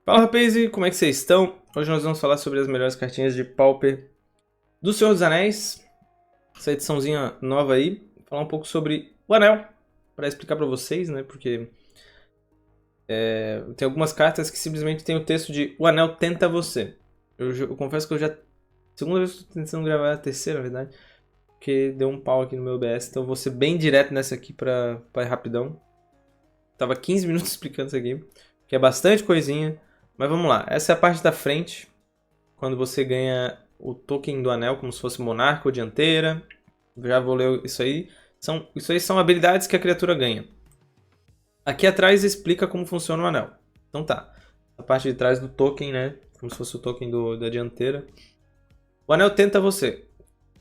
Fala, rapaz, e como é que vocês estão? Hoje nós vamos falar sobre as melhores cartinhas de Pauper do Senhor dos Anéis. Essa ediçãozinha nova aí. Falar um pouco sobre o Anel, para explicar para vocês, né? Porque tem algumas cartas que simplesmente tem o texto de O Anel tenta você. Eu confesso que eu já... Segunda vez que estou tentando gravar, a terceira, na verdade. Porque deu um pau aqui no meu OBS, então eu vou ser bem direto nessa aqui para ir rapidão. Tava 15 minutos explicando isso aqui, que é bastante coisinha. Mas vamos lá, essa é a parte da frente, quando você ganha o token do anel, como se fosse monarca ou dianteira. Já vou ler isso aí. Isso aí são habilidades que a criatura ganha. Aqui atrás explica como funciona o anel. Então tá, a parte de trás do token, né, como se fosse o token da dianteira. O anel tenta você.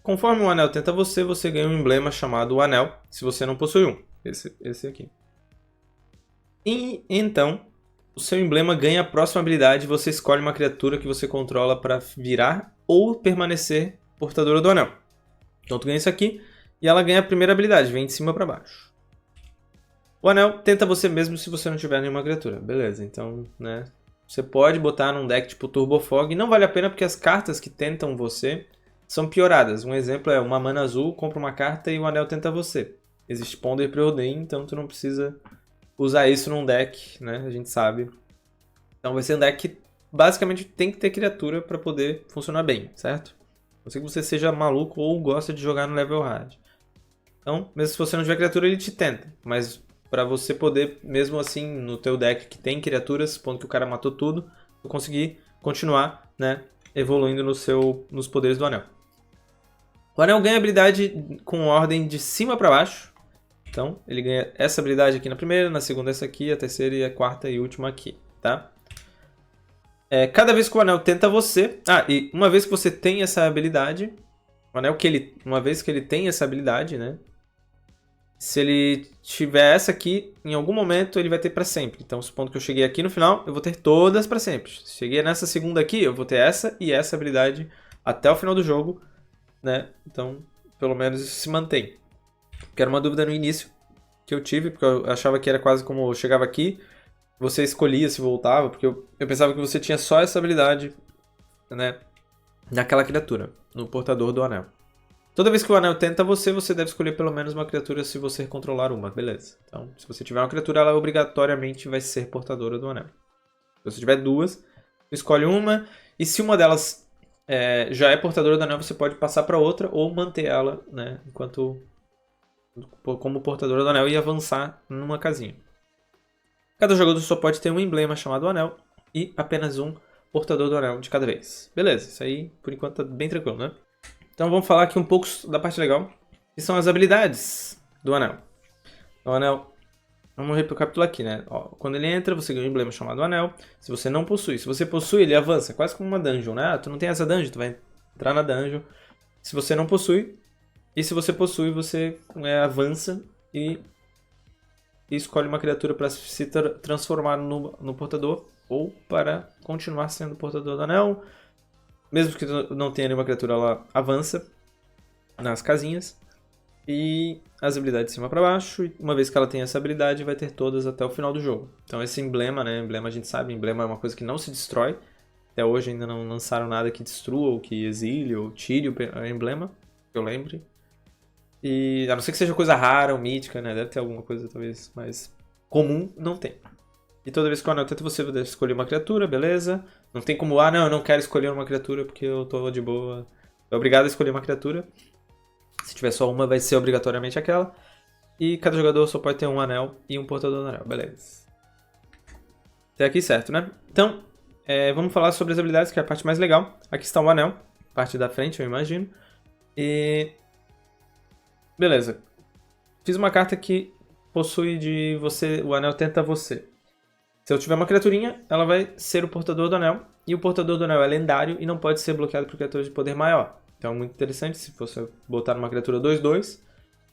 Conforme o anel tenta você, você ganha um emblema chamado o anel, se você não possui um. Esse aqui. E então... o seu emblema ganha a próxima habilidade e você escolhe uma criatura que você controla para virar ou permanecer portadora do anel. Então tu ganha isso aqui e ela ganha a primeira habilidade, vem de cima para baixo. O anel tenta você mesmo se você não tiver nenhuma criatura. Beleza, então, né, você pode botar num deck tipo Turbo Fog. Não vale a pena porque as cartas que tentam você são pioradas. Um exemplo é uma mana azul, compra uma carta e o anel tenta você. Existe Ponder Preordain, então tu não precisa... usar isso num deck, né? A gente sabe. Então vai ser um deck que basicamente tem que ter criatura para poder funcionar bem, certo? Não sei que você seja maluco ou gosta de jogar no level hard. Então, mesmo se você não tiver criatura, ele te tenta. Mas para você poder, mesmo assim, no teu deck que tem criaturas, ponto que o cara matou tudo, tu conseguir continuar, né? Evoluindo nos poderes do anel. O anel ganha habilidade com ordem de cima para baixo. Então, ele ganha essa habilidade aqui na primeira, na segunda essa aqui, a terceira e a quarta e última aqui, tá? Cada vez que o anel tenta você... Ah, e uma vez que você tem essa habilidade, o anel uma vez que ele tem essa habilidade, né? Se ele tiver essa aqui, em algum momento ele vai ter pra sempre. Então, supondo que eu cheguei aqui no final, eu vou ter todas pra sempre. Se cheguei nessa segunda aqui, eu vou ter essa e essa habilidade até o final do jogo, né? Então, pelo menos isso se mantém. Que era uma dúvida no início que eu tive, porque eu achava que era quase como eu chegava aqui, você escolhia se voltava, porque eu pensava que você tinha só essa habilidade, né, naquela criatura, no portador do anel. Toda vez que o anel tenta você deve escolher pelo menos uma criatura se você controlar uma, beleza. Então, se você tiver uma criatura, ela obrigatoriamente vai ser portadora do anel. Se você tiver duas, você escolhe uma, e se uma delas já é portadora do anel, você pode passar para outra ou manter ela, né, como portadora do anel e avançar numa casinha. Cada jogador só pode ter um emblema chamado anel e apenas um portador do anel de cada vez. Beleza, isso aí por enquanto tá bem tranquilo, né? Então vamos falar aqui um pouco da parte legal, que são as habilidades do anel. O anel, vamos recapitular aqui, né? Ó, quando ele entra, você ganha um emblema chamado anel. Se você não possui, se você possui, ele avança, quase como uma dungeon, né? Ah, tu não tem essa dungeon, tu vai entrar na dungeon. Se você não possui, e se você possui, você avança e escolhe uma criatura para se transformar no portador ou para continuar sendo portador do anel. Mesmo que não tenha nenhuma criatura, ela avança nas casinhas. E as habilidades de cima para baixo. E uma vez que ela tem essa habilidade, vai ter todas até o final do jogo. Então esse emblema, né? Emblema a gente sabe, emblema é uma coisa que não se destrói. Até hoje ainda não lançaram nada que destrua ou que exile ou tire o emblema, que eu lembre. E a não ser que seja coisa rara ou mítica, né? Deve ter alguma coisa talvez mais comum, não tem. E toda vez que o anel tenta você deve escolher uma criatura, beleza? Não tem como, não, eu não quero escolher uma criatura porque eu tô de boa. É obrigado a escolher uma criatura. Se tiver só uma, vai ser obrigatoriamente aquela. E cada jogador só pode ter um anel e um portador do anel, beleza. Até aqui certo, né? Então, vamos falar sobre as habilidades, que é a parte mais legal. Aqui está o anel, parte da frente, eu imagino. E... beleza. Fiz uma carta que possui de você, o anel tenta você. Se eu tiver uma criaturinha, ela vai ser o portador do anel. E o portador do anel é lendário e não pode ser bloqueado por criaturas de poder maior. Então é muito interessante, se você botar uma criatura 2/2,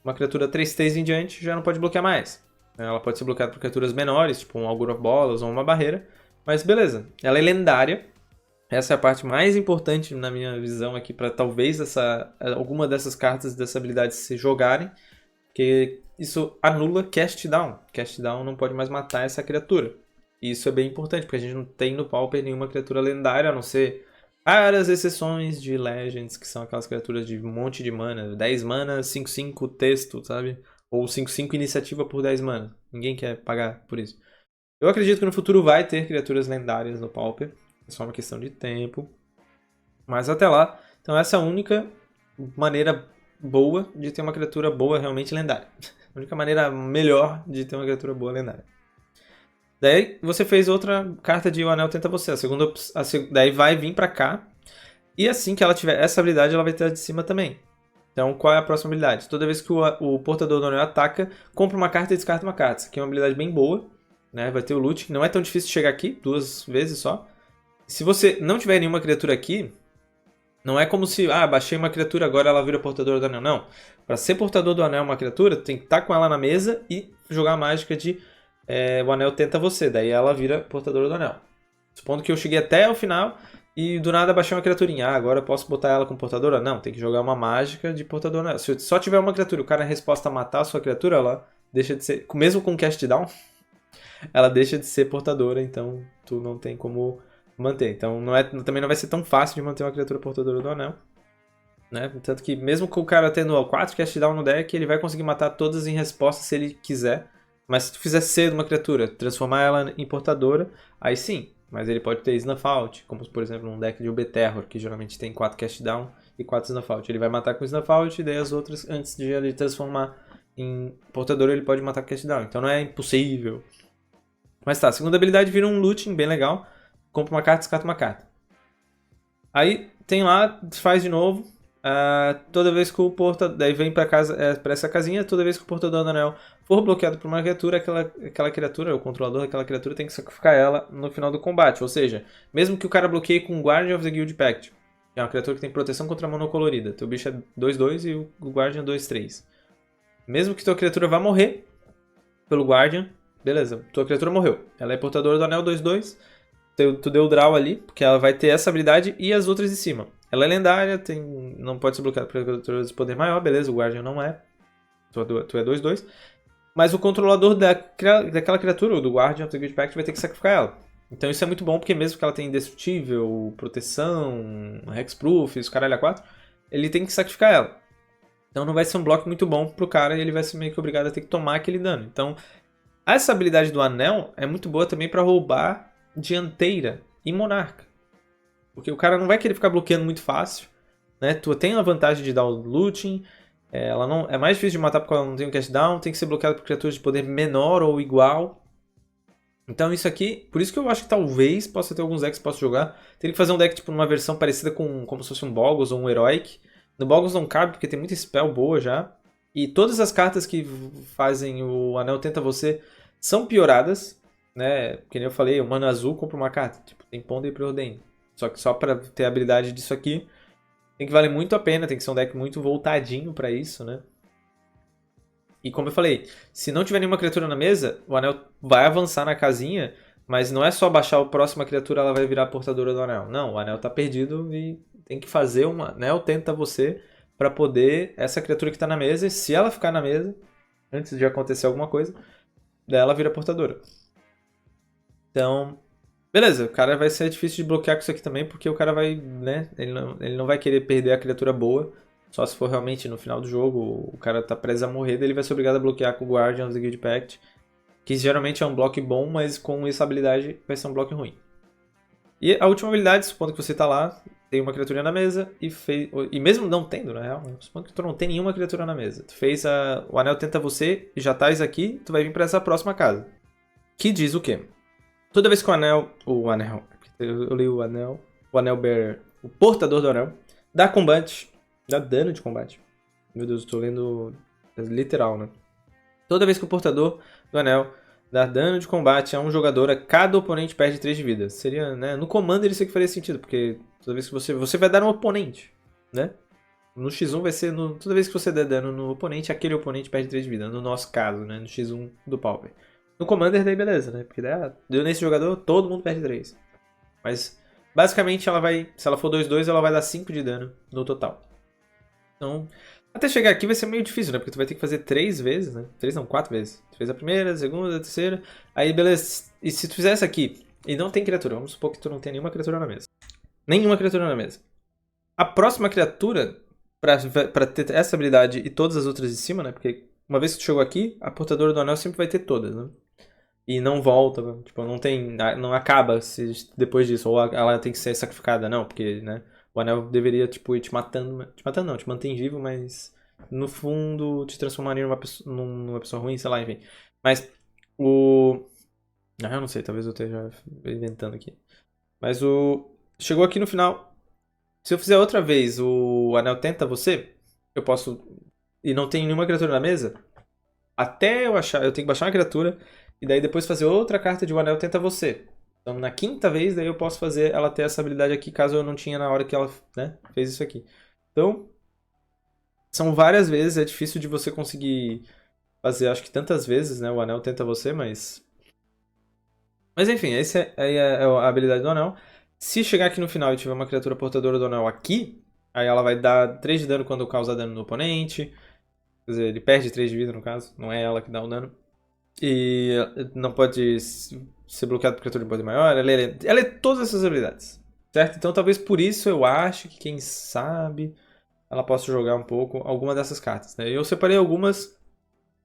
uma criatura 3/3 em diante já não pode bloquear mais. Ela pode ser bloqueada por criaturas menores, tipo um Augur of Bolas ou uma barreira. Mas beleza, ela é lendária. Essa é a parte mais importante na minha visão aqui para talvez alguma dessas cartas, dessa habilidade se jogarem. Porque isso anula Cast Down. Cast Down não pode mais matar essa criatura. E isso é bem importante, porque a gente não tem no Pauper nenhuma criatura lendária, a não ser raras exceções de Legends, que são aquelas criaturas de um monte de mana. 10 mana, 5/5 texto, sabe? Ou 5/5 iniciativa por 10 mana. Ninguém quer pagar por isso. Eu acredito que no futuro vai ter criaturas lendárias no Pauper. É só uma questão de tempo. Mas até lá, então essa é a única maneira boa de ter uma criatura boa realmente lendária. A única maneira melhor de ter uma criatura boa lendária. Daí você fez outra carta de O Anel Tenta Você. Daí vai vir pra cá. E assim que ela tiver essa habilidade, ela vai ter a de cima também. Então qual é a próxima habilidade? Toda vez que o portador do anel ataca, compra uma carta e descarta uma carta. Isso aqui é uma habilidade bem boa. Né? Vai ter o loot, que não é tão difícil de chegar aqui, 2 vezes só. Se você não tiver nenhuma criatura aqui, não é como se, baixei uma criatura, agora ela vira portadora do anel. Não. Para ser portador do anel uma criatura, tem que estar com ela na mesa e jogar a mágica de o anel tenta você. Daí ela vira portadora do anel. Supondo que eu cheguei até o final e do nada baixei uma criaturinha. Agora eu posso botar ela como portadora? Não, tem que jogar uma mágica de portador do anel. Se só tiver uma criatura, o cara, em resposta a matar a sua criatura, ela deixa de ser, mesmo com cast down, ela deixa de ser portadora, então tu não tem como manter. Então também não vai ser tão fácil de manter uma criatura portadora do anel. Né? Tanto que mesmo com o cara tendo 4 cast down no deck, ele vai conseguir matar todas em resposta se ele quiser. Mas se tu fizer cedo uma criatura, transformar ela em portadora, aí sim. Mas ele pode ter Snuff Out, como por exemplo um deck de UB Terror, que geralmente tem 4 cast down e 4 Snuff Out. Ele vai matar com Snuff Out e daí as outras, antes de ele transformar em portadora, ele pode matar com cast down. Então não é impossível. Mas tá, a segunda habilidade vira um looting bem legal. Compra uma carta, descarta uma carta. Aí tem lá, faz de novo. Toda vez que o portador. Daí vem pra essa casinha. Toda vez que o portador do anel for bloqueado por uma criatura, aquela criatura, o controlador daquela criatura, tem que sacrificar ela no final do combate. Ou seja, mesmo que o cara bloqueie com Guardian of the Guild Pact, que é uma criatura que tem proteção contra a monocolorida. Teu bicho é 2/2 e o Guardian 2/3. Mesmo que tua criatura vá morrer pelo Guardian, beleza, tua criatura morreu. Ela é portadora do anel 2/2. Tu deu o draw ali, porque ela vai ter essa habilidade e as outras de cima. Ela é lendária, não pode ser bloqueada por criaturas de poder maior, beleza, o Guardian não é. Tu é 2/2. Mas o controlador daquela criatura, o do Guardian of the Guild Pact, vai ter que sacrificar ela. Então isso é muito bom, porque mesmo que ela tenha indestrutível, proteção, hexproof, os caralho a 4, ele tem que sacrificar ela. Então não vai ser um bloco muito bom pro cara e ele vai ser meio que obrigado a ter que tomar aquele dano. Então essa habilidade do anel é muito boa também pra roubar dianteira e monarca. Porque o cara não vai querer ficar bloqueando muito fácil. Né? Tu tem a vantagem de dar o looting. Ela não, é mais difícil de matar porque ela não tem o cast down. Tem que ser bloqueado por criaturas de poder menor ou igual. Então isso aqui, por isso que eu acho que talvez possa ter alguns decks que possa jogar. Teria que fazer um deck tipo numa versão parecida com como se fosse um Boggles ou um Heroic. No Boggles não cabe porque tem muita spell boa já. E todas as cartas que fazem o Anel Tenta Você são pioradas. Né? Que nem eu falei, o Mana Azul compra uma carta. Tipo, tem Ponder e Preordain. Só que só pra ter a habilidade disso aqui, tem que valer muito a pena. Tem que ser um deck muito voltadinho pra isso, né? E como eu falei, se não tiver nenhuma criatura na mesa, o anel vai avançar na casinha, mas não é só baixar a próxima criatura ela vai virar a portadora do anel. Não, o anel tá perdido e tem que fazer um anel tenta você pra poder essa criatura que tá na mesa, e se ela ficar na mesa, antes de acontecer alguma coisa, daí ela vira portadora. Então, beleza, o cara vai ser difícil de bloquear com isso aqui também, porque o cara vai, né, ele não vai querer perder a criatura boa, só se for realmente no final do jogo, o cara tá preso a morrer, daí ele vai ser obrigado a bloquear com o Guardian of the Guild Pact, que geralmente é um bloco bom, mas com essa habilidade vai ser um bloco ruim. E a última habilidade, supondo que você tá lá, tem uma criatura na mesa, e mesmo não tendo, na real, supondo que tu não tem nenhuma criatura na mesa, tu fez o anel tenta você, e já tá aqui, tu vai vir pra essa próxima casa. Que diz o quê? Toda vez que o anel, eu li o anel bearer, o portador do anel, dá combate, dá dano de combate. Meu Deus, eu tô lendo literal, né? Toda vez que o portador do anel dá dano de combate a um jogador, a cada oponente perde 3 de vida. Seria, né? No Commander isso aqui faria sentido, porque toda vez que você vai dar no oponente, né? No X1 vai ser, toda vez que você der dano no oponente, aquele oponente perde 3 de vida. No nosso caso, né? No X1 do Pauper. No Commander daí beleza, né? Porque daí, deu nesse jogador, todo mundo perde 3. Mas, basicamente, ela vai, se ela for 2/2, ela vai dar 5 de dano no total. Então, Até chegar aqui vai ser meio difícil, né? Porque tu vai ter que fazer 3 vezes, né? 3 não, 4 vezes. Tu fez a primeira, a segunda, a terceira. Aí, beleza. E se tu fizer essa aqui e não tem criatura, vamos supor que tu não tem nenhuma criatura na mesa. Nenhuma criatura na mesa. A próxima criatura, pra ter essa habilidade e todas as outras de cima, né? Porque uma vez que tu chegou aqui, a portadora do anel sempre vai ter todas, né? E não volta, tipo, não tem. Não acaba se depois disso. Ou ela tem que ser sacrificada, não, porque, né? O anel deveria, tipo, ir te matando. Te matando não, te mantém vivo, mas no fundo te transformaria numa pessoa ruim, sei lá, enfim. Mas o. Ah, eu não sei, talvez eu esteja inventando aqui. Mas o. Chegou aqui no final. Se eu fizer outra vez o anel tenta você, eu posso. E não tem nenhuma criatura na mesa, até eu achar. Eu tenho que baixar uma criatura. E daí depois fazer outra carta de o anel tenta você. Então na quinta vez, daí eu posso fazer ela ter essa habilidade aqui, caso eu não tinha na hora que ela, né, fez isso aqui. Então, são várias vezes, é difícil de você conseguir fazer, acho que tantas vezes, né, o anel tenta você, mas... Mas enfim, essa é a habilidade do anel. Se chegar aqui no final e tiver uma criatura portadora do anel aqui, aí ela vai dar 3 de dano quando causa dano no oponente. Quer dizer, ele perde 3 de vida no caso, não é ela que dá o dano. E não pode ser bloqueado por criatura de poder maior. Ela é todas essas habilidades. Certo? Então talvez por isso eu acho que, quem sabe, ela possa jogar um pouco alguma dessas cartas. Né? Eu separei algumas.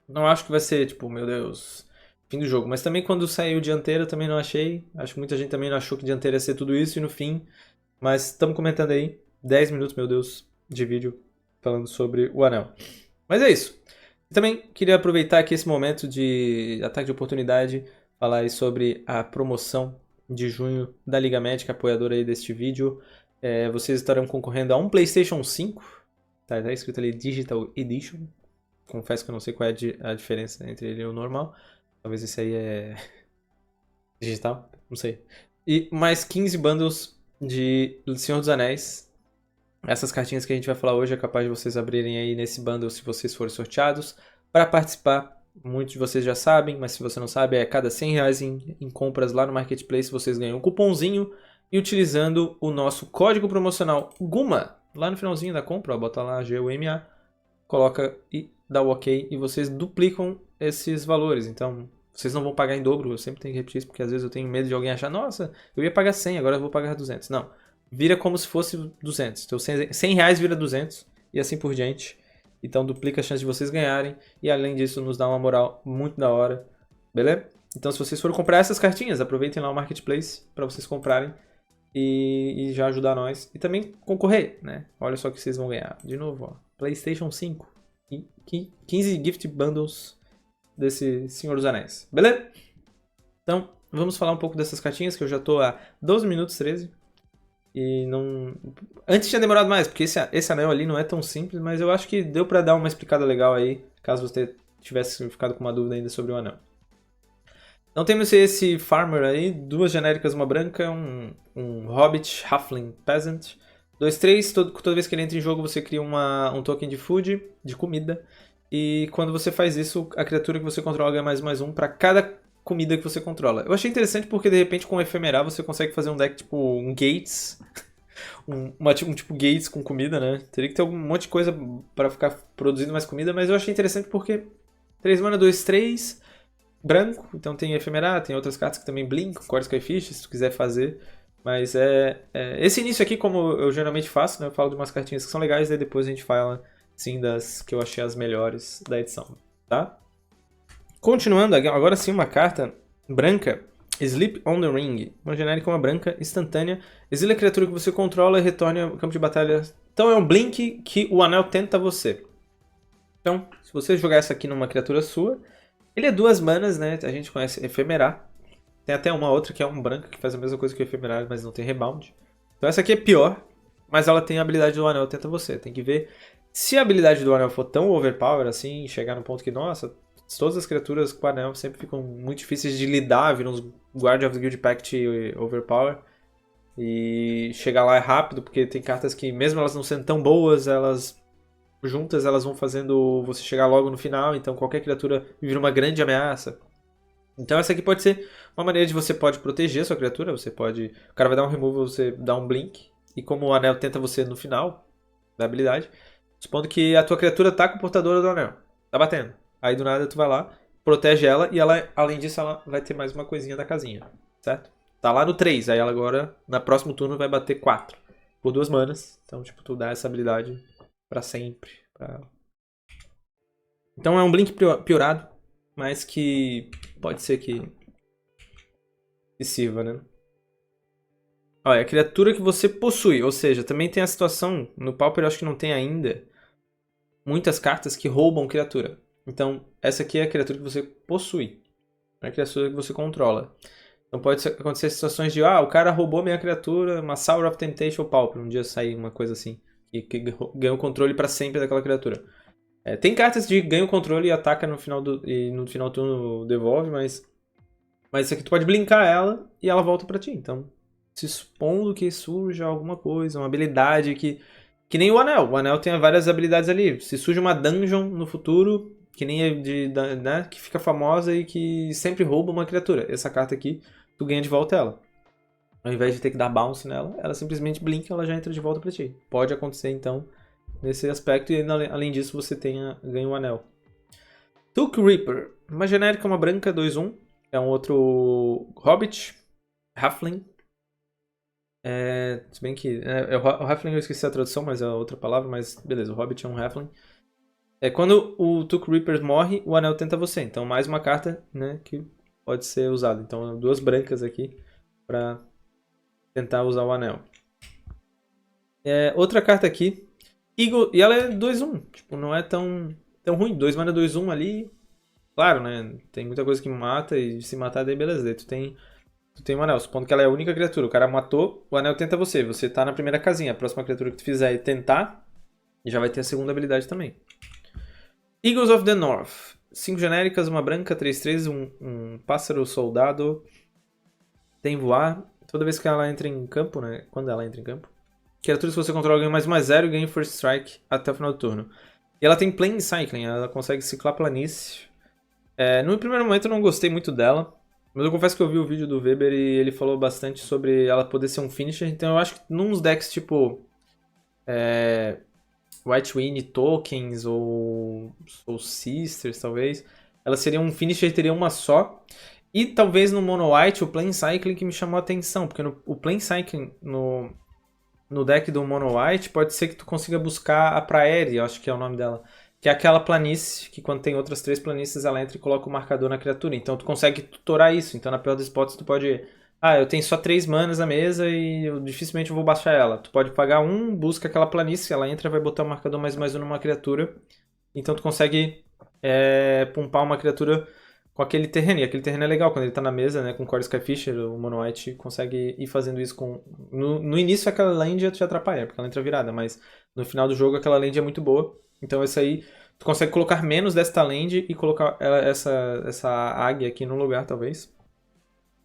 Não acho que vai ser, tipo, meu Deus, fim do jogo. Mas também quando saiu dianteira eu também não achei. Acho que muita gente também não achou que dianteira ia ser tudo isso e no fim. Mas estamos comentando aí. 10 minutos, meu Deus, de vídeo falando sobre o anel. Mas é isso. Também queria aproveitar aqui esse momento de ataque de oportunidade, falar aí sobre a promoção de junho da Liga Médica, apoiadora aí deste vídeo. Vocês estarão concorrendo a um PlayStation 5, tá escrito ali Digital Edition. Confesso que eu não sei qual é a diferença entre ele e o normal. Talvez esse aí é digital, não sei. E mais 15 bundles de Senhor dos Anéis. Essas cartinhas que a gente vai falar hoje é capaz de vocês abrirem aí nesse bundle se vocês forem sorteados. Para participar, muitos de vocês já sabem, mas se você não sabe, cada 100 reais em compras lá no Marketplace vocês ganham um cupomzinho. E utilizando o nosso código promocional GUMA, lá no finalzinho da compra, ó, bota lá GUMA, coloca e dá o ok e vocês duplicam esses valores. Então, vocês não vão pagar em dobro, eu sempre tenho que repetir isso, porque às vezes eu tenho medo de alguém achar, nossa, eu ia pagar 100, agora eu vou pagar 200. Não, vira como se fosse 200. Então 100 reais vira 200 e assim por diante. Então duplica a chance de vocês ganharem e além disso nos dá uma moral muito da hora, beleza? Então se vocês forem comprar essas cartinhas, aproveitem lá o Marketplace para vocês comprarem e já ajudar nós. E também concorrer, né? Olha só o que vocês vão ganhar. De novo, ó, PlayStation 5 e 15 gift bundles desse Senhor dos Anéis, beleza? Então vamos falar um pouco dessas cartinhas que eu já tô há 12 minutos 13. E não... Antes tinha demorado mais, porque esse anel ali não é tão simples, mas eu acho que deu pra dar uma explicada legal aí, caso você tivesse ficado com uma dúvida ainda sobre o anel. Então temos esse Farmer aí, 2 genéricas, uma branca, um Hobbit, Halfling, Peasant. 2/3, toda vez que ele entra em jogo você cria um token de food, de comida. E quando você faz isso, a criatura que você controla ganha mais um pra cada comida que você controla. Eu achei interessante porque de repente com o Ephemeral você consegue fazer um deck tipo um Gates, um tipo Gates com comida, né? Teria que ter algum monte de coisa pra ficar produzindo mais comida, mas eu achei interessante porque 3 mana, 2/3, branco, então tem Ephemeral, tem outras cartas que também blink, Core Skyfish, se tu quiser fazer. Mas esse início aqui, como eu geralmente faço, né? Eu falo de umas cartinhas que são legais, e depois a gente fala, sim, das que eu achei as melhores da edição, tá? Continuando, agora sim uma carta branca, Sleep on the Ring. Uma genérica, uma branca, instantânea. Exila a criatura que você controla e retorne ao campo de batalha. Então é um blink que o anel tenta você. Então, se você jogar essa aqui numa criatura sua, ele é 2 manas, né? A gente conhece Ephemerar. Tem até uma outra que é um branca que faz a mesma coisa que o Ephemerar, mas não tem rebound. Então essa aqui é pior, mas ela tem a habilidade do anel tenta você. Tem que ver se a habilidade do anel for tão overpower assim, chegar no ponto que, nossa, todas as criaturas com anel sempre ficam muito difíceis de lidar, viram uns Guardian of the Guild Pact overpower. E chegar lá é rápido, porque tem cartas que, mesmo elas não sendo tão boas, elas juntas elas vão fazendo você chegar logo no final, então qualquer criatura vira uma grande ameaça. Então essa aqui pode ser uma maneira de você pode proteger a sua criatura, você pode... O cara vai dar um removal, você dá um blink, e como o anel tenta você no final da habilidade, Supondo que a tua criatura tá com a portadora do anel. Tá batendo. Aí do nada tu vai lá, protege ela e ela, além disso, ela vai ter mais uma coisinha da casinha. Certo? Tá lá no 3, aí ela agora, na próximo turno, vai bater 4. Por 2 manas. Então, tipo, tu dá essa habilidade pra sempre. Então é um Blink piorado, mas que pode ser que sirva, né? Olha, a criatura que você possui, ou seja, também tem a situação, no Pauper eu acho que não tem ainda, muitas cartas que roubam criatura. Então, essa aqui é a criatura que você possui, não é a criatura que você controla. Então pode acontecer situações de, o cara roubou minha criatura, uma Sour of Temptation ou Pauper, um dia sair uma coisa assim, que ganha o controle pra sempre daquela criatura. Tem cartas de ganha o controle e ataca no final no final do turno devolve, mas isso aqui tu pode blinkar ela e ela volta pra ti. Então, se supondo que surja alguma coisa, uma habilidade que nem o anel. O anel tem várias habilidades ali. Se surge uma dungeon no futuro, que nem é né, que fica famosa e que sempre rouba uma criatura. Essa carta aqui, tu ganha de volta ela. Ao invés de ter que dar bounce nela, ela simplesmente blinka e ela já entra de volta pra ti. Pode acontecer então nesse aspecto e além disso você ganha o anel. Took Reaper, uma genérica, uma branca, 2/1. É um outro Hobbit, Halfling. Se bem que o Halfling eu esqueci a tradução, mas é outra palavra, mas beleza, o Hobbit é um Halfling. Quando o Took Reaper morre, o anel tenta você. Então mais uma carta, né, que pode ser usada. Então 2 brancas aqui pra tentar usar o anel. Outra carta aqui, Eagle, e ela é 2/1, tipo, não é tão ruim. 2 mana 2/1 ali, claro, né, tem muita coisa que mata e se matar daí beleza, daí tu tem um anel, supondo que ela é a única criatura, o cara matou, o anel tenta você tá na primeira casinha, a próxima criatura que tu fizer e tentar, já vai ter a segunda habilidade também. Eagles of the North, 5 genéricas, uma branca, 3/3, um pássaro soldado, tem voar, toda vez que ela entra em campo, né, quando ela entra em campo, criaturas que você controla ganham +0 e ganha First Strike até o final do turno. E ela tem Plane Cycling, ela consegue ciclar planície. No primeiro momento eu não gostei muito dela, mas eu confesso que eu vi o vídeo do Weber e ele falou bastante sobre ela poder ser um finisher, então eu acho que nos decks tipo White Wind Tokens ou Soul Sisters, talvez, ela seria um finisher e teria uma só. E talvez no Mono White o Plane Cycling que me chamou a atenção, porque o Plane Cycling no deck do Mono White pode ser que tu consiga buscar a Praerie, acho que é o nome dela. Que é aquela planície, que quando tem outras 3 planícies, ela entra e coloca o marcador na criatura. Então tu consegue tutorar isso. Então na pior das hipóteses tu pode... eu tenho só 3 manas na mesa e eu dificilmente vou baixar ela. Tu pode pagar busca aquela planície, ela entra e vai botar o marcador +1 numa criatura. Então tu consegue pumpar uma criatura com aquele terreno. E aquele terreno é legal, quando ele tá na mesa, né, com o Core Skyfisher, o Mono White consegue ir fazendo isso com... No início aquela land já te atrapalha, porque ela entra virada, mas no final do jogo aquela land é muito boa. Então esse aí, tu consegue colocar menos desta land e colocar essa águia aqui no lugar, talvez,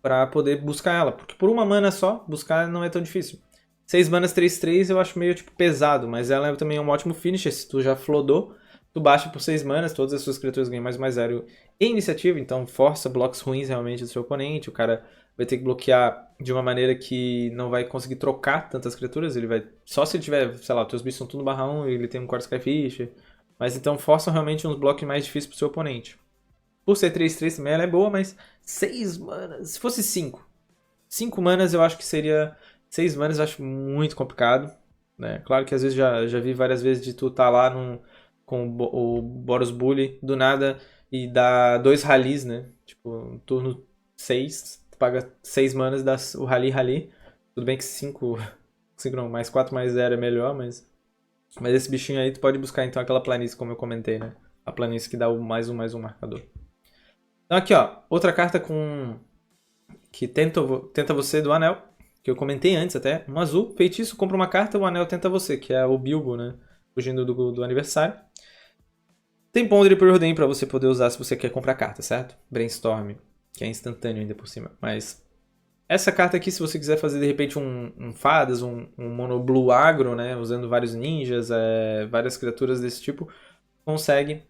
pra poder buscar ela. Porque por uma mana só, buscar não é tão difícil. 6 manas 3/3 eu acho meio tipo pesado, mas ela também é um ótimo finisher. Se tu já flodou, tu baixa por 6 manas, todas as suas criaturas ganham +0 em iniciativa, então força blocos ruins realmente do seu oponente. O cara vai ter que bloquear de uma maneira que não vai conseguir trocar tantas criaturas. Ele vai. Só se ele tiver, sei lá, os teus bichos são tudo /1 e ele tem um Core Skyfisher. Mas então forçam realmente uns blocos mais difíceis pro seu oponente. Por ser 3/3 também ela é boa, mas 6 manas. Se fosse 5. 5 manas eu acho que seria. 6 manas eu acho muito complicado. Né? Claro que às vezes já vi várias vezes de tu tá lá com o Boros Bully do nada e dá 2 rallies, né? Tipo, turno 6, tu paga 6 manas e dá o rally. Tudo bem que 5 não, mais 4/0 é melhor, mas esse bichinho aí tu pode buscar então aquela planície, como eu comentei, né? A planície que dá o +1/+1 marcador. Então aqui, ó, outra carta que tenta você do anel, que eu comentei antes até, um azul, feitiço, compra uma carta, o anel tenta você, que é o Bilbo, né? Fugindo do aniversário. Tem Ponder e Preordain pra você poder usar se você quer comprar carta, certo? Brainstorm, que é instantâneo ainda por cima. Mas essa carta aqui, se você quiser fazer de repente um Fadas, um Mono Blue Agro, né? Usando vários ninjas, várias criaturas desse tipo, consegue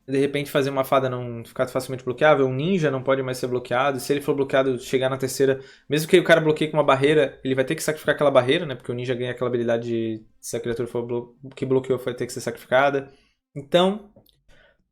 de repente fazer uma fada não ficar facilmente bloqueável, um ninja não pode mais ser bloqueado, e se ele for bloqueado, chegar na terceira, mesmo que o cara bloqueie com uma barreira, ele vai ter que sacrificar aquela barreira, né? Porque o ninja ganha aquela habilidade de, se a criatura for que bloqueou, vai ter que ser sacrificada. Então,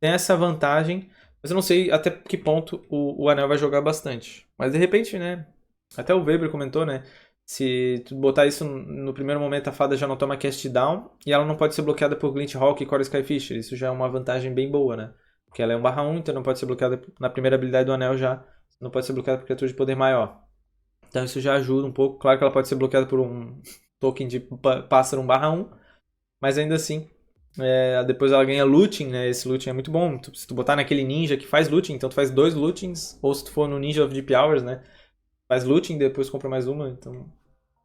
tem essa vantagem, mas eu não sei até que ponto o Anel vai jogar bastante. Mas de repente, né? Até o Weber comentou, né? Se tu botar isso no primeiro momento, a fada já não toma cast down e ela não pode ser bloqueada por Glint Hawk e Core Skyfisher. Isso já é uma vantagem bem boa, né? Porque ela é 1/1, então não pode ser bloqueada na primeira habilidade do anel já. Não pode ser bloqueada por criatura de poder maior. Então isso já ajuda um pouco. Claro que ela pode ser bloqueada por um token de pássaro 1/1, mas ainda assim, depois ela ganha looting, né? Esse looting é muito bom. Se tu botar naquele ninja que faz looting, então tu faz 2 lootings, ou se tu for no Ninja of Deep Hours, né? Faz looting, depois compra mais uma, então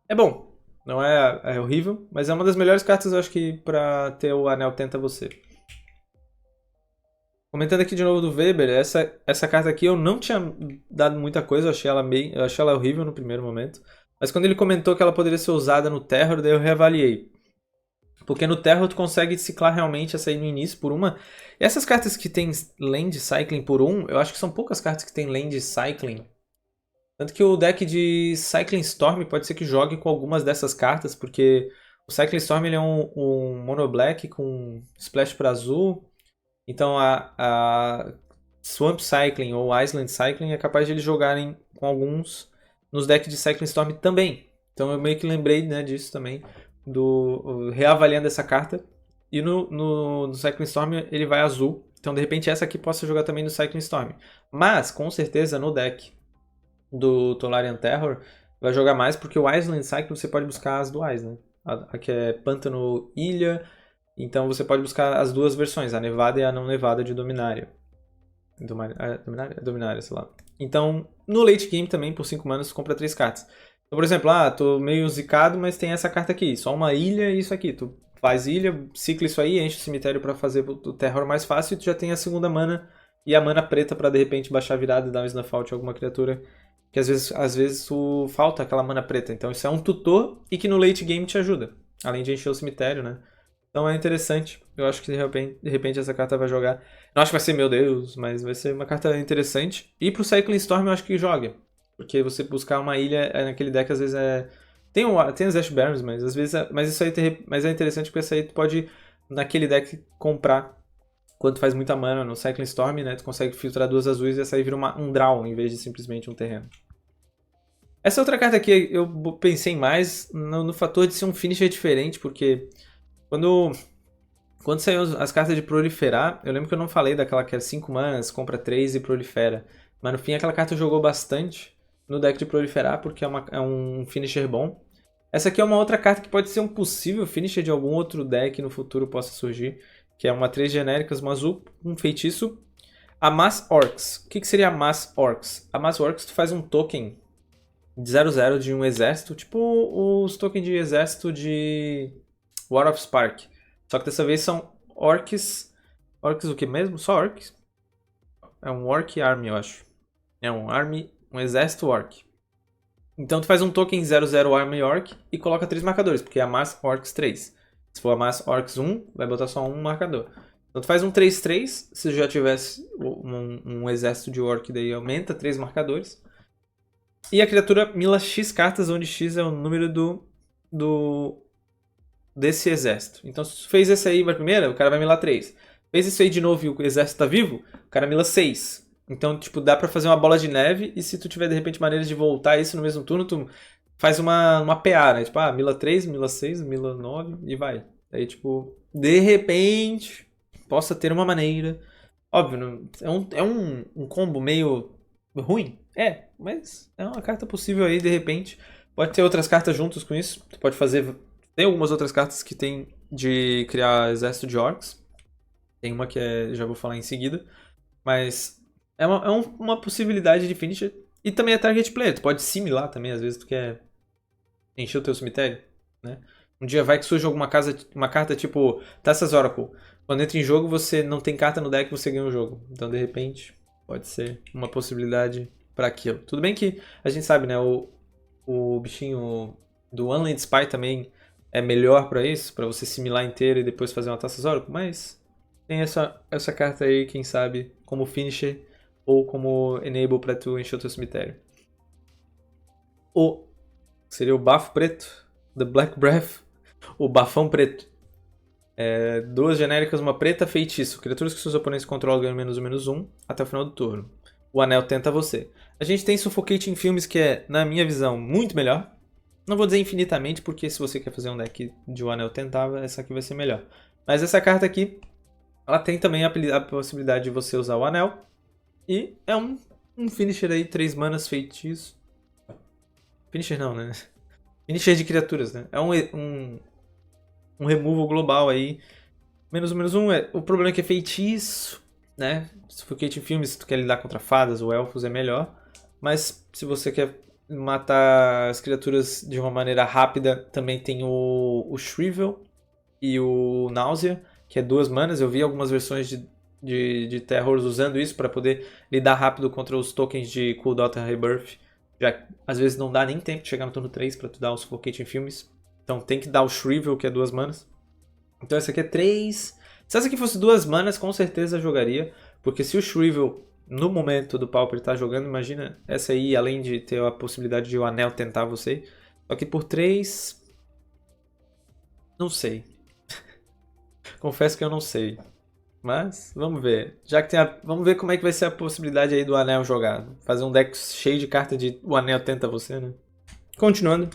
é bom. Não é horrível, mas é uma das melhores cartas, eu acho que, pra ter o Anel Tenta Você. Comentando aqui de novo do Weber, essa carta aqui eu não tinha dado muita coisa, eu achei ela horrível no primeiro momento. Mas quando ele comentou que ela poderia ser usada no Terror, daí eu reavaliei. Porque no Terror tu consegue ciclar realmente essa aí no início por uma. E essas cartas que tem Land Cycling por um, eu acho que são poucas cartas que tem Land Cycling. Tanto que o deck de Cycling Storm pode ser que jogue com algumas dessas cartas, porque o Cycling Storm ele é um Mono Black com Splash para azul. Então a Swamp Cycling ou Island Cycling é capaz de eles jogarem com alguns nos decks de Cycling Storm também. Então eu meio que lembrei, né, disso também, reavaliando essa carta. E no Cycling Storm ele vai azul. Então de repente essa aqui possa jogar também no Cycling Storm. Mas com certeza no deck do Tolarian Terror vai jogar mais, porque o Island Cycle você pode buscar as duais, né? A que é Pântano Ilha, então você pode buscar as duas versões, a Nevada e a não Nevada de Dominária. Dominária, sei lá. Então, no late game também, por 5 manas, você compra 3 cartas. Então, por exemplo, tô meio zicado, mas tem essa carta aqui, só uma ilha e isso aqui. Tu faz ilha, cicla isso aí, enche o cemitério pra fazer o Terror mais fácil e tu já tem a segunda mana e a mana preta pra de repente baixar a virada e dar um snuff out a alguma criatura. Que às vezes falta aquela mana preta. Então isso é um tutor e que no late game te ajuda. Além de encher o cemitério, né? Então é interessante. Eu acho que de repente essa carta vai jogar. Não acho que vai ser, meu Deus, mas vai ser uma carta interessante. E pro Cycling Storm eu acho que joga. Porque você buscar uma ilha naquele deck às vezes é. Tem os Ash Barons, mas às vezes mas isso aí mas é interessante porque essa aí tu pode, naquele deck, comprar. Quando faz muita mana no Cycling Storm, né? Tu consegue filtrar 2 azuis e essa aí vira um draw em vez de simplesmente um terreno. Essa outra carta aqui eu pensei mais no fator de ser um finisher diferente, porque quando saiu as cartas de proliferar, eu lembro que eu não falei daquela que é 5 manas, compra 3 e prolifera. Mas no fim aquela carta jogou bastante no deck de proliferar, porque é um finisher bom. Essa aqui é uma outra carta que pode ser um possível finisher de algum outro deck no futuro possa surgir, que é uma 3 genéricas, uma azul, um feitiço. A Mass Orcs. O que seria a Mass Orcs? A Mass Orcs tu faz um token de 0/0 de um exército, tipo os tokens de exército de War of Spark. Só que dessa vez são orcs. Orcs o que mesmo? Só orcs. É um Orc Army, eu acho. É um Army, um exército Orc. Então tu faz um token 0/0 Army Orc e coloca 3 marcadores, porque é a Mass Orcs 3. Se for a Mass Orcs 1, vai botar só um marcador. Então tu faz um 3/3, se já tivesse um exército de Orc, daí aumenta 3 marcadores. E a criatura mila X cartas, onde X é o número desse exército. Então se tu fez esse aí na primeira, o cara vai milar 3. Fez isso aí de novo e o exército tá vivo, o cara mila 6. Então, tipo, dá pra fazer uma bola de neve e se tu tiver, de repente, maneiras de voltar isso no mesmo turno, tu faz uma PA, né? Tipo, mila 3, mila 6, mila 9 e vai. Aí, tipo, de repente, possa ter uma maneira. Óbvio, é um combo meio ruim. Mas é uma carta possível aí, de repente. Pode ter outras cartas juntos com isso. Tu pode fazer. Tem algumas outras cartas que tem de criar exército de orcs. Tem uma que já vou falar em seguida. Mas é uma possibilidade de finisher. E também é target player. Tu pode similar também, às vezes tu quer encher o teu cemitério, né? Um dia vai que surge uma carta tipo Taças Oracle. Quando entra em jogo, você não tem carta no deck, você ganha o jogo. Então, de repente, pode ser uma possibilidade para aquilo. Tudo bem que a gente sabe, né? O bichinho do Unland Spy também é melhor para isso, para você similar inteiro e depois fazer uma Taças Oracle, mas tem essa carta aí, quem sabe, como finisher ou como enable pra tu encher o teu cemitério. Seria o bafo preto, The Black Breath, o bafão preto. Duas genéricas, uma preta, feitiço. Criaturas que seus oponentes controlam ganham -1/-1 até o final do turno. O anel tenta você. A gente tem Suffocating Films, que é, na minha visão, muito melhor. Não vou dizer infinitamente, porque se você quer fazer um deck de o anel tentava, essa aqui vai ser melhor. Mas essa carta aqui, ela tem também a possibilidade de você usar o anel. E é um finisher aí, 3 manas, feitiço. Finisher não, né? Finisher de criaturas, né? É um removal global aí. -1/-1. O problema é que é feitiço, né? Suffocating Films, se tu quer lidar contra fadas ou elfos, é melhor. Mas se você quer matar as criaturas de uma maneira rápida, também tem o Shrivel e o Náusea, que é 2 manas. Eu vi algumas versões de Terrors usando isso para poder lidar rápido contra os tokens de Cooldown e Rebirth. Já às vezes não dá nem tempo de chegar no turno 3 para tu dar o Suffocating Films. Então tem que dar o Shrivel, que é 2 manas. Então essa aqui é 3. Se essa aqui fosse 2 manas, com certeza jogaria. Porque se o Shrivel, no momento do Pauper, tá jogando, imagina essa aí, além de ter a possibilidade de o anel tentar você. Só que por 3... Não sei. Confesso que eu não sei. Mas, vamos ver. Já que vamos ver como é que vai ser a possibilidade aí do anel jogado. Fazer um deck cheio de carta de o anel tenta você, né? Continuando.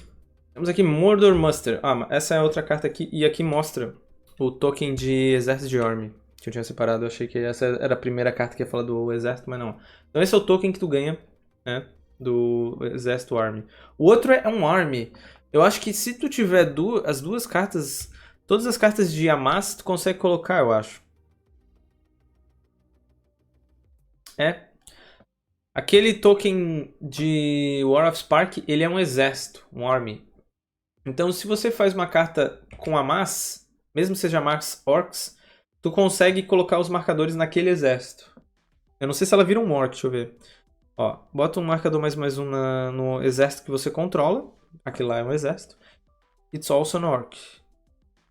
Temos aqui Mordor Muster. Essa é outra carta aqui. E aqui mostra o token de Exército de Orm, que eu tinha separado. Eu achei que essa era a primeira carta que ia falar do Exército, mas não. Então esse é o token que tu ganha, né? Do Exército Army. O outro é um Army. Eu acho que se tu tiver as duas cartas... Todas as cartas de Yamass tu consegue colocar, eu acho. Aquele token de War of Spark, ele é um exército, um army. Então se você faz uma carta com Yamass, mesmo que seja Yamass Orcs, tu consegue colocar os marcadores naquele exército. Eu não sei se ela vira um Orc, deixa eu ver. Ó, bota um marcador +1 no exército que você controla. Aquele lá é um exército. It's also an Orc.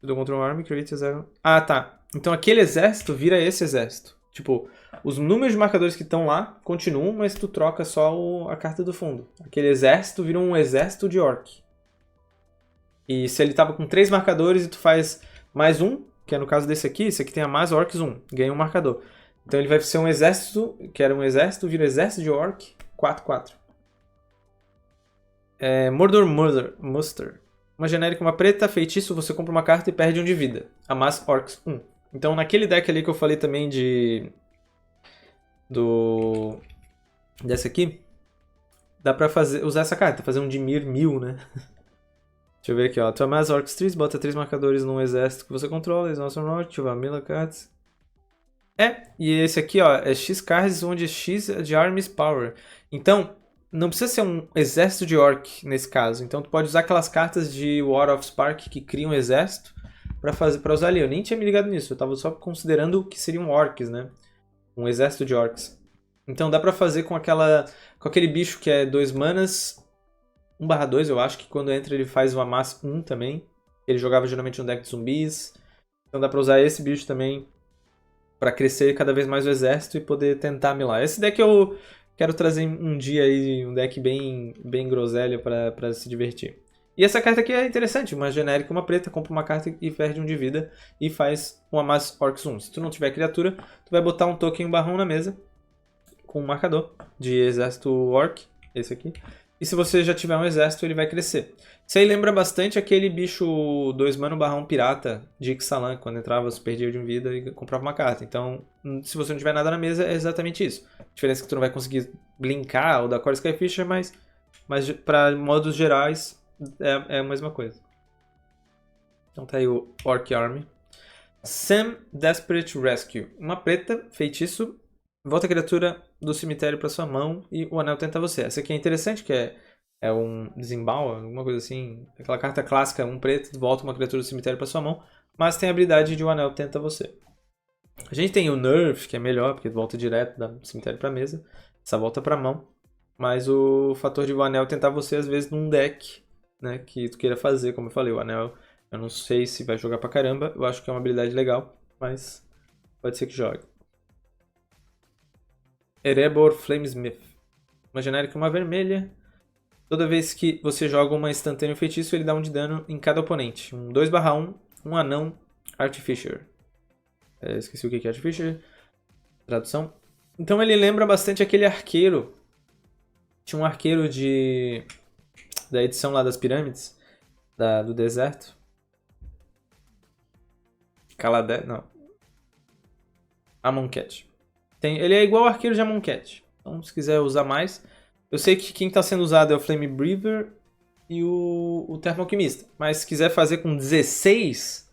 Do control army, create 0. Ah, tá. Então aquele exército vira esse exército. Tipo, os números de marcadores que estão lá continuam, mas tu troca só a carta do fundo. Aquele exército vira um exército de Orc. E se ele tava com 3 marcadores e tu faz +1, que é no caso desse aqui, esse aqui tem a mais Orcs 1, ganha um marcador. Então ele vai ser um exército, que era um exército, vira exército de Orc, 4/4. Mordor Muster. Uma genérica, uma preta, feitiço, você compra uma carta e perde 1 de vida. Amass Orcs 1. Então naquele deck ali que eu falei também dessa aqui, dá pra usar essa carta, fazer um Dimir 1000, né? Deixa eu ver aqui, ó. Tu Amass Orcs 3, bota 3 marcadores num exército que você controla, eles não são norte, deixa eu ver, Mila Cards. E esse aqui, ó, é X cards onde X é de Army's Power. Então, não precisa ser um exército de Orc nesse caso. Então tu pode usar aquelas cartas de War of Spark que criam um exército pra usar ali. Eu nem tinha me ligado nisso, eu tava só considerando que seriam Orcs, né? Um exército de Orcs. Então dá pra fazer com aquele bicho que é 2 manas, 1/2, eu acho que quando entra ele faz uma Amass 1 também. Ele jogava geralmente no deck de zumbis. Então dá pra usar esse bicho também pra crescer cada vez mais o exército e poder tentar milar. Esse deck eu quero trazer um dia aí, um deck bem groselha pra se divertir. E essa carta aqui é interessante, uma genérica, uma preta, compra uma carta e perde 1 de vida e faz um Amass Orcs 1. Se tu não tiver criatura, tu vai botar um token barrão na mesa com um marcador de exército Orc, esse aqui. E se você já tiver um exército, ele vai crescer. Isso aí lembra bastante aquele bicho 2 mana barrão pirata de Ixalan, quando entrava, você perdia de 1 vida e comprava uma carta. Então, se você não tiver nada na mesa, é exatamente isso. A diferença é que tu não vai conseguir blinkar ou dar Core Skyfisher, mas para modos gerais é a mesma coisa. Então tá aí o Orc Army. Sam Desperate Rescue. Uma preta, feitiço, volta a criatura do cemitério para sua mão e o anel tenta você. Essa aqui é interessante, que é um Zimbal, alguma coisa assim. Aquela carta clássica, um preto, volta uma criatura do cemitério para sua mão, mas tem a habilidade de o anel tenta você. A gente tem o Nerf, que é melhor, porque volta direto do cemitério para mesa. Essa volta para mão. Mas o fator de o anel tentar você, às vezes, num deck, né, que tu queira fazer, como eu falei, o anel, eu não sei se vai jogar pra caramba, eu acho que é uma habilidade legal, mas pode ser que jogue. Erebor Flamesmith. Uma genérica e uma vermelha. Toda vez que você joga uma instantânea feitiço, ele dá 1 de dano em cada oponente. Um 2/1, um anão Artificer. Esqueci o que é Artificer. Tradução. Então ele lembra bastante aquele arqueiro. Tinha um arqueiro da edição lá das pirâmides. Do deserto. Caladé, não. Amonkhet. Ele é igual ao arqueiro de Amonkhet. Então se quiser usar mais. Eu sei que quem está sendo usado é o Flame Breather e o Termo Alquimista. Mas se quiser fazer com 16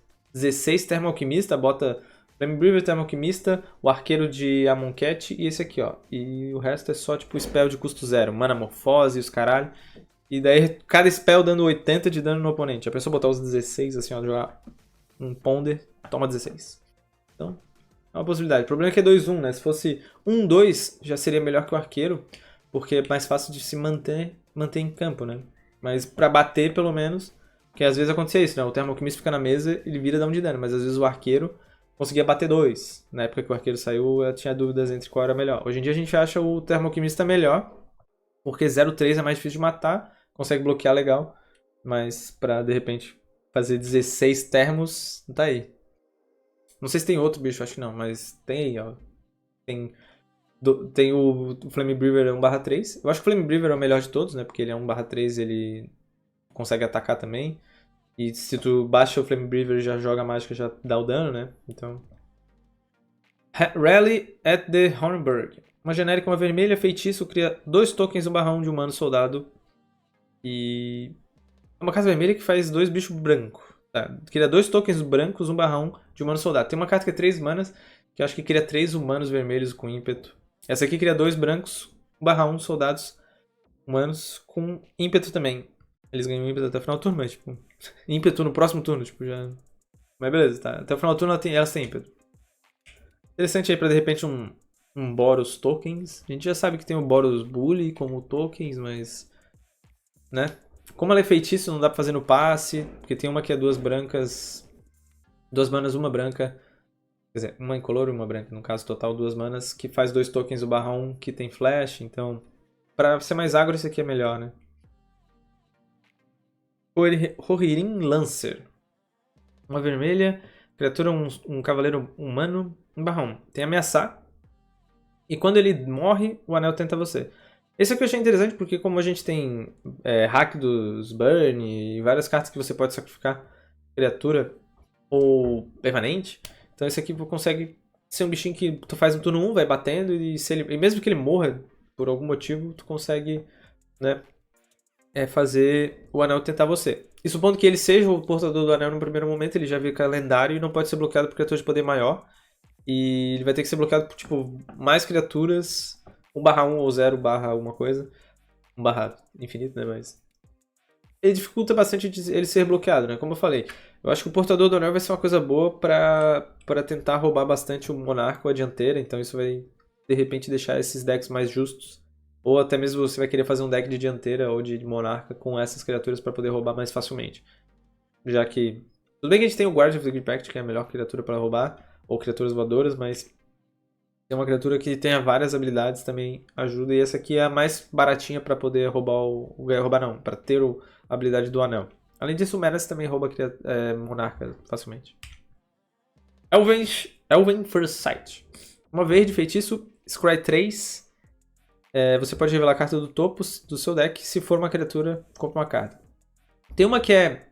Termo Alquimista, bota Flame Breather, Termo Alquimista, o arqueiro de Amonkhet e esse aqui, ó. E o resto é só tipo spell de custo 0. Mana Morfose e os caralho. E daí cada spell dando 80 de dano no oponente. A pessoa botar os 16 assim, ó, jogar um Ponder, toma 16. Então, é uma possibilidade. O problema é que é 2-1, né? Se fosse 1-2, já seria melhor que o arqueiro. Porque é mais fácil de se manter em campo, né? Mas pra bater, pelo menos... Porque às vezes acontecia isso, né? O Termo Alquimista fica na mesa, ele vira dar 1 de dano. Mas às vezes o arqueiro conseguia bater 2. Na época que o arqueiro saiu, eu tinha dúvidas entre qual era melhor. Hoje em dia a gente acha o Termo Alquimista melhor. Porque 0-3 é mais difícil de matar. Consegue bloquear legal. Mas pra, de repente, fazer 16 termos, não tá aí. Não sei se tem outro bicho, acho que não. Mas tem aí, ó. Tem o Flame Breather 1/3. Eu acho que o Flame Breather é o melhor de todos, né? Porque ele é 1/3, ele consegue atacar também. E se tu baixa o Flame Breather já joga a mágica, já dá o dano, né? Então... Rally at the Hornburg. Uma genérica, uma vermelha, feitiço, cria 2 tokens 1/1 de humano soldado. E... uma casa vermelha que faz 2 bichos brancos. Tá? Cria 2 tokens brancos 1/1 de humano soldado. Tem uma carta que é 3 manas, que eu acho que cria 3 humanos vermelhos com ímpeto. Essa aqui cria 2 brancos, 1/1 soldados humanos com ímpeto também. Eles ganham ímpeto até o final do turno, mas tipo... ímpeto no próximo turno, tipo, já... Mas beleza, tá. Até o final do turno elas têm ímpeto. Interessante aí pra, de repente, um Boros Tokens. A gente já sabe que tem o Boros Bully como tokens, mas... né? Como ela é feitiço, não dá pra fazer no passe, porque tem uma que é 2 brancas... 2 manas, 1 branca... Quer dizer, uma incolor e uma branca, no caso total 2 manas, que faz 2 tokens do /1 que tem flash, então pra ser mais agro esse aqui é melhor, né? Rohirrim Lancer. Uma vermelha, criatura, um cavaleiro humano, 1/1. Tem ameaçar, e quando ele morre, o anel tenta você. Esse aqui eu achei interessante porque como a gente tem hack dos Burn e várias cartas que você pode sacrificar criatura ou permanente, então esse aqui consegue ser um bichinho que tu faz no turno 1, vai batendo, e mesmo que ele morra por algum motivo, tu consegue, né, fazer o anel tentar você. E supondo que ele seja o portador do anel no primeiro momento, ele já fica lendário e não pode ser bloqueado por criatura de poder maior. E ele vai ter que ser bloqueado por, tipo, mais criaturas, 1/1 ou 0/ alguma coisa. 1/ infinito, né, mas... ele dificulta bastante ele ser bloqueado, né? Como eu falei, eu acho que o portador do anel vai ser uma coisa boa pra tentar roubar bastante o monarca ou a dianteira, então isso vai, de repente, deixar esses decks mais justos. Ou até mesmo você vai querer fazer um deck de dianteira ou de monarca com essas criaturas pra poder roubar mais facilmente. Já que... tudo bem que a gente tem o Guardian of the Great Pact, que é a melhor criatura pra roubar, ou criaturas voadoras, mas... tem uma criatura que tenha várias habilidades também ajuda, e essa aqui é a mais baratinha pra poder roubar roubar não, pra ter a habilidade do anel. Além disso, o Menace também rouba monarca facilmente. Elven First Sight. Uma verde, feitiço, Scry 3. Você pode revelar a carta do topo do seu deck. Se for uma criatura, compra uma carta. Tem uma que é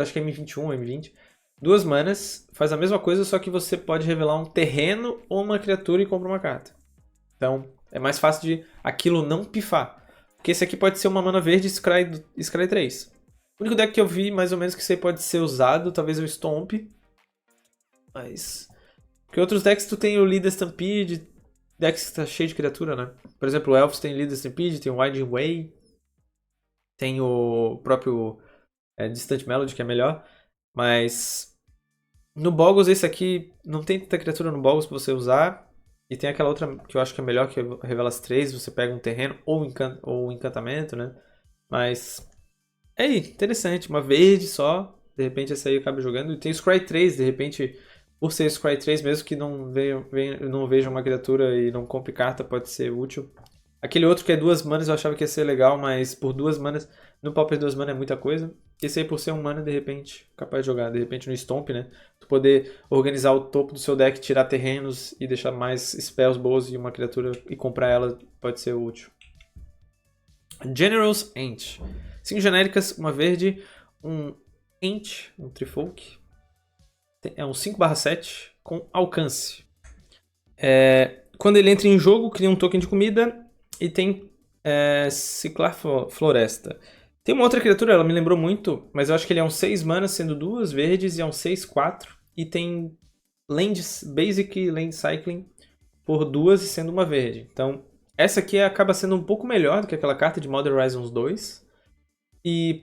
acho que é M21 ou M20. 2 manas, faz a mesma coisa, só que você pode revelar um terreno ou uma criatura e compra uma carta. Então, é mais fácil de aquilo não pifar. Porque esse aqui pode ser uma mana verde Scry 3. O único deck que eu vi, mais ou menos, que isso aí pode ser usado, talvez o Stomp. Mas... porque outros decks tu tem o Leader Stampede, decks que tá cheio de criatura, né? Por exemplo, o Elves tem Leader Stampede, tem o Winding Way, tem o próprio Distant Melody, que é melhor. Mas no Boggles esse aqui não tem tanta criatura no Boggles pra você usar. E tem aquela outra que eu acho que é melhor, que revela as 3, você pega um terreno ou um encantamento, né? Mas interessante, uma verde só, de repente essa aí acaba jogando. E tem o Scry 3, de repente por ser Scry 3, mesmo que não veja uma criatura e não compre carta, pode ser útil. Aquele outro que é 2 manas eu achava que ia ser legal, mas por 2 manas, no Pauper 2 manas é muita coisa. Esse aí por ser 1 mana, de repente, capaz de jogar. De repente no Stomp, né? Tu poder organizar o topo do seu deck, tirar terrenos e deixar mais spells boas e uma criatura e comprar ela pode ser útil. General's Ant. 5 genéricas, uma verde, um Ant, um Trifolk. É um 5/7 com alcance. Quando ele entra em jogo, cria um token de comida e tem Ciclar Floresta. Tem uma outra criatura, ela me lembrou muito, mas eu acho que ele é um 6 mana, sendo 2 verdes, e é um 6/4. E tem Lands, Basic Land Cycling por 2 e sendo uma verde. Então, essa aqui acaba sendo um pouco melhor do que aquela carta de Modern Horizons 2. E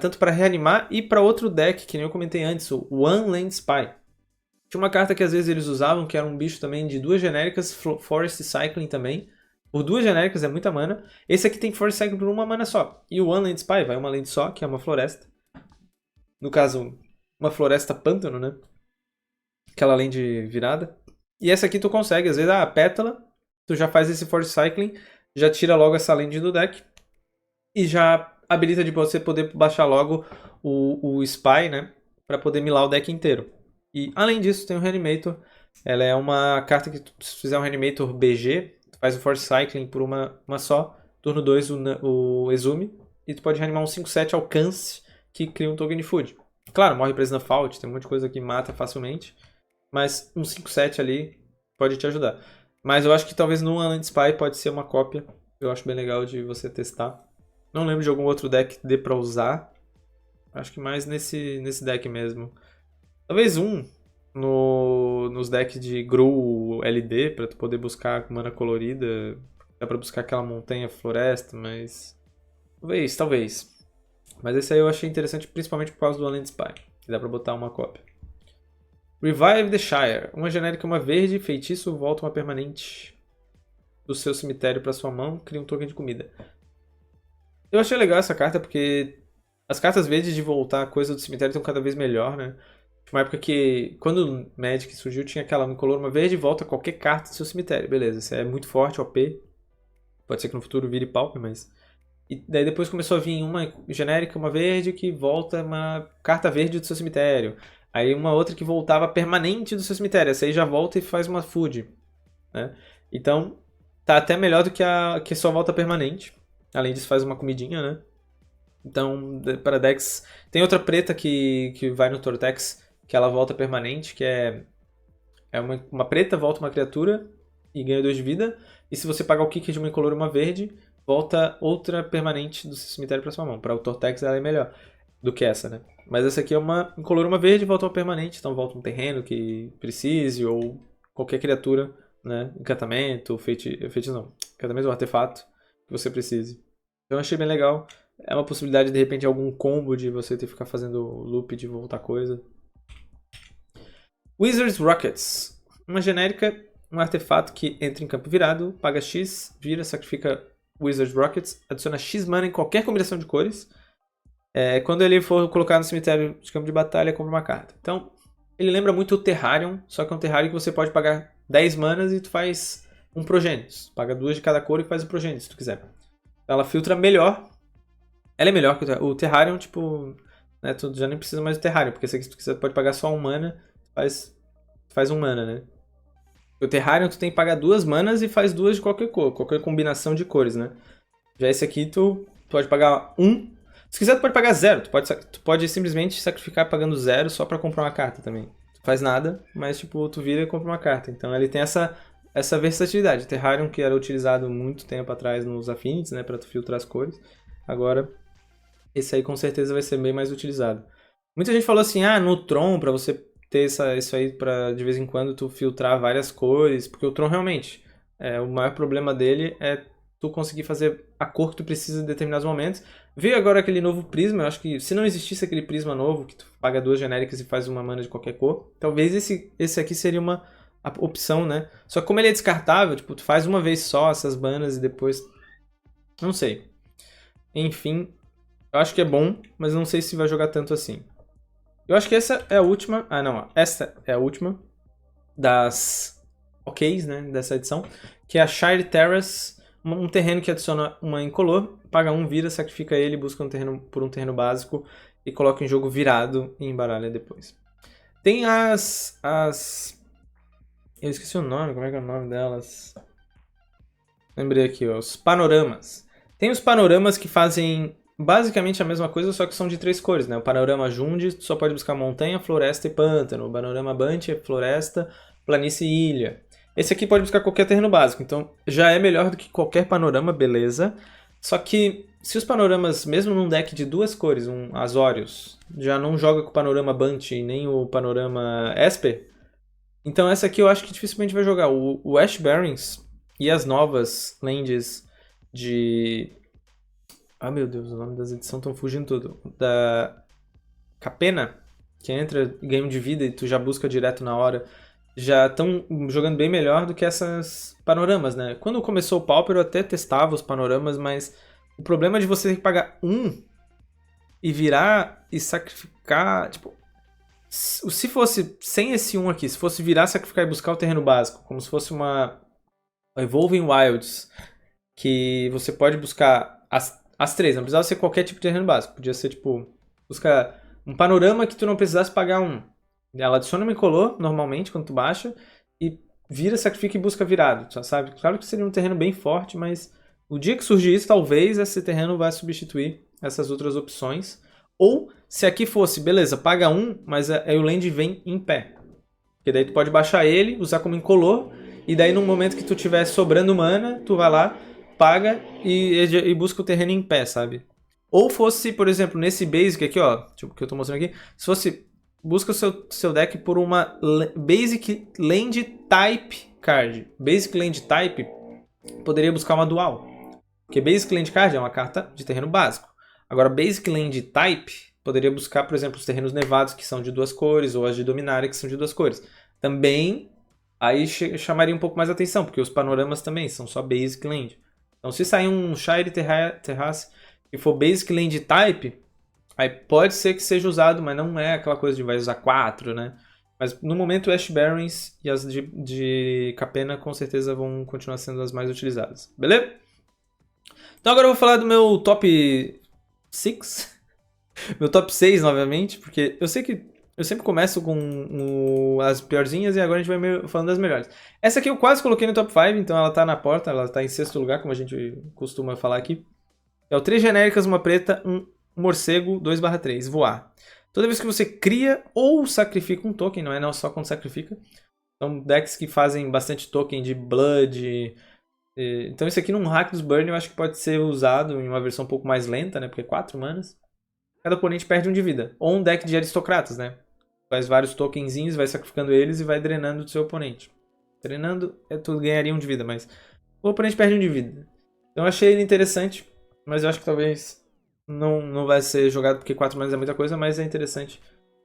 tanto para reanimar e para outro deck, que nem eu comentei antes, o One Land Spy. Tinha uma carta que às vezes eles usavam, que era um bicho também de 2 genéricas, Forest Cycling também. Por 2 genéricas é muita mana. Esse aqui tem Forest Cycling por 1 mana só. E o One Land Spy vai uma land só, que é uma floresta. No caso, uma floresta pântano, né? Aquela land virada. E essa aqui tu consegue, às vezes, a pétala, tu já faz esse Forest Cycling, já tira logo essa land do deck. E já habilita de você poder baixar logo o Spy, né? Pra poder milar o deck inteiro. E além disso, tem o Reanimator. Ela é uma carta que, se fizer um Reanimator BG, tu faz o Force Cycling por uma só. Turno 2, o Exume. E tu pode reanimar um 5/7 alcance, que cria um token de food. Claro, morre preso na Fault, tem um monte de coisa que mata facilmente. Mas um 5/7 ali pode te ajudar. Mas eu acho que talvez no Unland Spy pode ser uma cópia. Eu acho bem legal de você testar. Não lembro de algum outro deck que dê pra usar. Acho que mais nesse deck mesmo. Talvez nos decks de Gru LD, pra tu poder buscar mana colorida. Dá pra buscar aquela montanha floresta, mas... Talvez. Mas esse aí eu achei interessante, principalmente por causa do Unland Spy. Que dá pra botar uma cópia. Revive the Shire. Uma genérica, uma verde, feitiço, volta uma permanente do seu cemitério pra sua mão, cria um token de comida. Eu achei legal essa carta porque as cartas verdes de voltar coisa do cemitério estão cada vez melhor, né? Uma época que, quando o Magic surgiu, tinha aquela incolor, uma verde, volta qualquer carta do seu cemitério. Beleza, isso é muito forte, OP. Pode ser que no futuro vire Pauper, mas... E daí depois começou a vir uma genérica, uma verde, que volta uma carta verde do seu cemitério. Aí uma outra que voltava permanente do seu cemitério. Essa aí já volta e faz uma food, né? Então, tá até melhor do que a que só volta permanente. Além disso, faz uma comidinha, né? Então, para decks... Tem outra preta que vai no Tortex, que ela volta permanente, que é uma preta, volta uma criatura e ganha 2 de vida. E se você pagar o kick de uma incolor e uma verde, volta outra permanente do seu cemitério para sua mão. Para o Tortex ela é melhor do que essa, né? Mas essa aqui é uma incolor, uma verde, volta uma permanente. Então volta um terreno que precise, ou qualquer criatura, né? Encantamento, feitiço não. Encantamento ou artefato que você precise. Então eu achei bem legal. É uma possibilidade, de repente, algum combo de você ter que ficar fazendo loop de voltar coisa. Wizard's Rockets. Uma genérica, um artefato que entra em campo virado, paga X, vira, sacrifica Wizard's Rockets, adiciona X mana em qualquer combinação de cores. Quando ele for colocar no cemitério de campo de batalha, compra uma carta. Então, ele lembra muito o Terrarium, só que é um Terrarium que você pode pagar 10 manas e tu faz um Progenitus. Paga 2 de cada cor e faz um Progenitus, se tu quiser. Ela filtra melhor. Ela é melhor que o Terrarium, tipo... Né, tu já nem precisa mais do Terrarium, porque se tu quiser pode pagar só 1 mana, faz 1 mana, né? O Terrarium tu tem que pagar 2 manas e faz 2 de qualquer cor, qualquer combinação de cores, né? Já esse aqui tu pode pagar 1. Se quiser tu pode pagar 0, tu pode simplesmente sacrificar pagando 0 só pra comprar uma carta também. Tu faz nada, mas tipo, tu vira e compra uma carta. Então ele tem essa versatilidade. Terrarium que era utilizado muito tempo atrás nos Affinities, né, pra tu filtrar as cores. Agora, esse aí com certeza vai ser bem mais utilizado. Muita gente falou assim, no Tron, pra você ter isso aí pra de vez em quando tu filtrar várias cores, porque o Tron realmente, o maior problema dele é tu conseguir fazer a cor que tu precisa em determinados momentos. Veio agora aquele novo prisma, eu acho que se não existisse aquele prisma novo, que tu paga 2 genéricas e faz uma mana de qualquer cor, talvez esse aqui seria uma opção, né? Só que como ele é descartável, tipo, tu faz uma vez só essas manas e depois... Não sei. Enfim, eu acho que é bom, mas não sei se vai jogar tanto assim. Eu acho que essa é a última... essa é a última. das OKs, né, dessa edição, que é a Shire Terrace, um terreno que adiciona uma incolor, paga 1, vira, sacrifica ele, busca um terreno por um terreno básico e coloca em jogo virado e embaralha depois. Tem eu esqueci o nome, como é que é o nome delas? Lembrei aqui, ó, os panoramas. Tem os panoramas que fazem basicamente a mesma coisa, só que são de 3 cores, né? O panorama Jund só pode buscar montanha, floresta e pântano. O panorama Bunch é floresta, planície e ilha. Esse aqui pode buscar qualquer terreno básico, então já é melhor do que qualquer panorama, beleza. Só que se os panoramas, mesmo num deck de 2 cores, um Azorius, já não joga com o panorama Bunch nem o panorama Esper, então essa aqui eu acho que dificilmente vai jogar. O Ash Barrens e as novas lands de... Ah, meu Deus, o nome das edições estão fugindo tudo. Da Capena, que entra, ganha um de vida e tu já busca direto na hora, já estão jogando bem melhor do que essas panoramas, né? Quando começou o Pauper eu até testava os panoramas, mas o problema de você ter que pagar 1 e virar e sacrificar, tipo... Se fosse sem esse 1 aqui, se fosse virar, sacrificar e buscar o terreno básico, como se fosse uma Evolving Wilds, que você pode buscar as 3, não precisava ser qualquer tipo de terreno básico, podia ser tipo, buscar um panorama que tu não precisasse pagar 1. Ela adiciona uma incolor, normalmente, quando tu baixa, e vira, sacrifica e busca virado, sabe? Claro que seria um terreno bem forte, mas o dia que surgir isso, talvez esse terreno vai substituir essas outras opções. Ou, se aqui fosse, beleza, paga 1, mas aí o land vem em pé. Porque daí tu pode baixar ele, usar como incolor, e daí no momento que tu tiver sobrando mana, tu vai lá, paga e busca o terreno em pé, sabe? Ou fosse, por exemplo, nesse basic aqui, ó, tipo, que eu tô mostrando aqui, se fosse, busca o seu deck por uma basic land type card. Basic land type, poderia buscar uma dual. Porque basic land card é uma carta de terreno básico. Agora, Basic Land Type poderia buscar, por exemplo, os terrenos nevados, que são de 2 cores, ou as de Dominária, que são de 2 cores. Também, aí chamaria um pouco mais atenção, porque os panoramas também são só Basic Land. Então, se sair um Shire Terrace e for Basic Land Type, aí pode ser que seja usado, mas não é aquela coisa de vai usar 4, né? Mas no momento, Ash Barrens e as de Capena com certeza vão continuar sendo as mais utilizadas. Beleza? Então agora eu vou falar do meu top 6. Meu top 6 novamente, porque eu sei que eu sempre começo com as piorzinhas e agora a gente vai falando das melhores. Essa aqui eu quase coloquei no top 5, então ela tá na porta, ela tá em 6º lugar, como a gente costuma falar aqui. É o 3 genéricas, uma preta, um morcego, 2/3, voar. Toda vez que você cria ou sacrifica um token, não é não só quando sacrifica. São decks que fazem bastante token de Blood. Então isso aqui num hack dos Burn eu acho que pode ser usado em uma versão um pouco mais lenta, né? Porque 4 manas. Cada oponente perde 1 de vida. Ou um deck de aristocratas, né? Faz vários tokenzinhos, vai sacrificando eles e vai drenando do seu oponente. Drenando, tu ganharia 1 de vida, mas o oponente perde 1 de vida. Então eu achei ele interessante, mas eu acho que talvez não vai ser jogado porque 4 manas é muita coisa, mas é interessante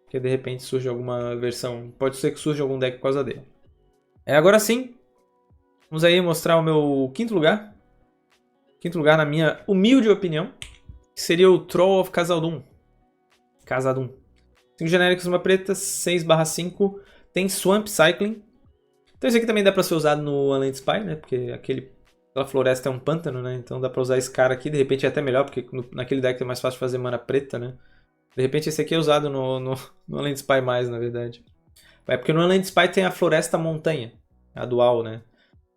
que de repente surge alguma versão. Pode ser que surja algum deck por causa dele. Agora sim, vamos aí mostrar o meu 5º lugar. 5º lugar, na minha humilde opinião, que seria o Troll of Khazad-dûm. 5 genéricos, uma preta, 6/5. Tem Swamp Cycling. Então esse aqui também dá pra ser usado no Unland Spy, né? Porque aquela floresta é um pântano, né? Então dá pra usar esse cara aqui. De repente é até melhor, porque naquele deck é mais fácil fazer mana preta, né? De repente esse aqui é usado no Unland Spy mais, na verdade. É porque no Unland Spy tem a floresta montanha. A dual, né?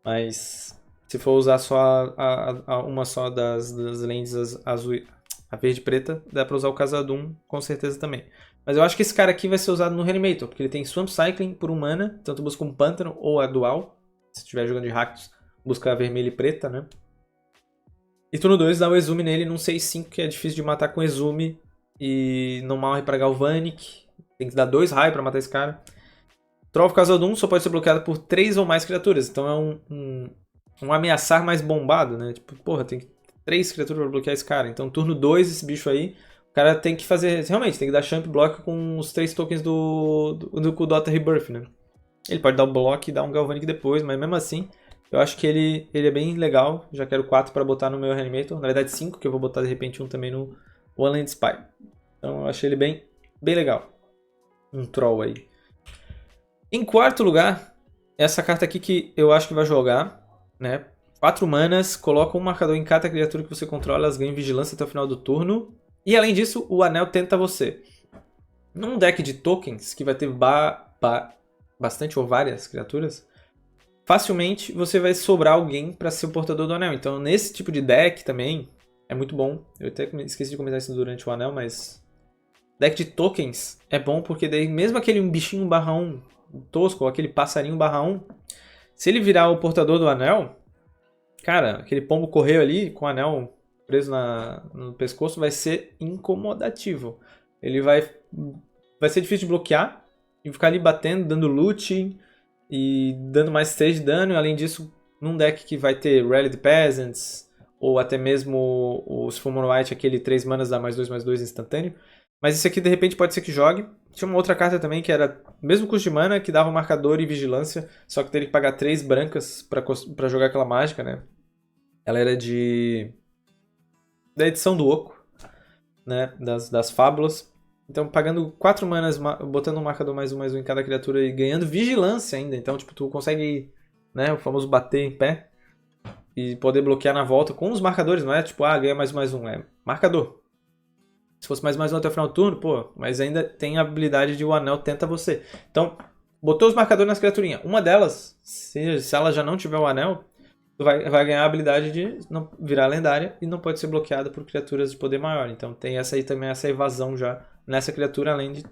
Mas se for usar só uma só das lentes azul, a verde e preta, dá pra usar o Khazad-dûm com certeza também. Mas eu acho que esse cara aqui vai ser usado no Reanimator, porque ele tem Swamp Cycling por 1 mana, tanto busca um pântano ou a dual. Se estiver jogando de Rakdos, busca a vermelha e preta, né? E turno 2 dá o Exume nele num 6/5, que é difícil de matar com Exume. E não morre pra Galvanic. Tem que dar 2 raios pra matar esse cara. Troll of Khazad-dûm só pode ser bloqueado por 3 ou mais criaturas. Então é um ameaçar mais bombado, né? Tipo, porra, tem 3 criaturas pra bloquear esse cara. Então turno 2, esse bicho aí, o cara tem que fazer... Realmente, tem que dar champ block com os 3 tokens do Dota Rebirth, né? Ele pode dar o block e dar um Galvanic depois, mas mesmo assim, eu acho que ele é bem legal. Já quero 4 pra botar no meu Reanimator. Na verdade 5, que eu vou botar de repente um também no Unland Spy. Então eu achei ele bem legal. Um Troll aí. Em 4º lugar, essa carta aqui que eu acho que vai jogar, né? 4 manas, coloca um marcador em cada criatura que você controla, elas ganham vigilância até o final do turno. E além disso, o anel tenta você. Num deck de tokens, que vai ter bastante ou várias criaturas, facilmente você vai sobrar alguém para ser o portador do anel. Então, nesse tipo de deck também, é muito bom. Eu até esqueci de comentar isso durante o anel, mas... Deck de tokens é bom porque daí, mesmo aquele bichinho /1 tosco, ou aquele passarinho /1, se ele virar o portador do anel, cara, aquele pombo correio ali com o anel preso no pescoço vai ser incomodativo. Ele vai ser difícil de bloquear e ficar ali batendo, dando loot e dando mais 3 de dano. E além disso, num deck que vai ter Rallied Peasants ou até mesmo os Full Mono White, aquele 3 manas dá +2/+2 instantâneo. Mas esse aqui de repente pode ser que jogue. Tinha uma outra carta também que era mesmo custo de mana, que dava marcador e vigilância, só que teria que pagar 3 brancas pra jogar aquela mágica, né? Ela era da edição do Oco, né? Das fábulas. Então, pagando 4 manas, botando um marcador +1/+1 em cada criatura e ganhando vigilância ainda. Então, tipo, tu consegue, né, o famoso bater em pé e poder bloquear na volta com os marcadores. Não é tipo, ganha +1/+1, é marcador. Se fosse +1/+1 até o final do turno, pô, mas ainda tem a habilidade de o anel tenta você. Então, botou os marcadores nas criaturinhas. Uma delas, se ela já não tiver o anel, tu vai ganhar a habilidade de não virar lendária e não pode ser bloqueada por criaturas de poder maior. Então tem essa aí também, essa evasão já nessa criatura, além de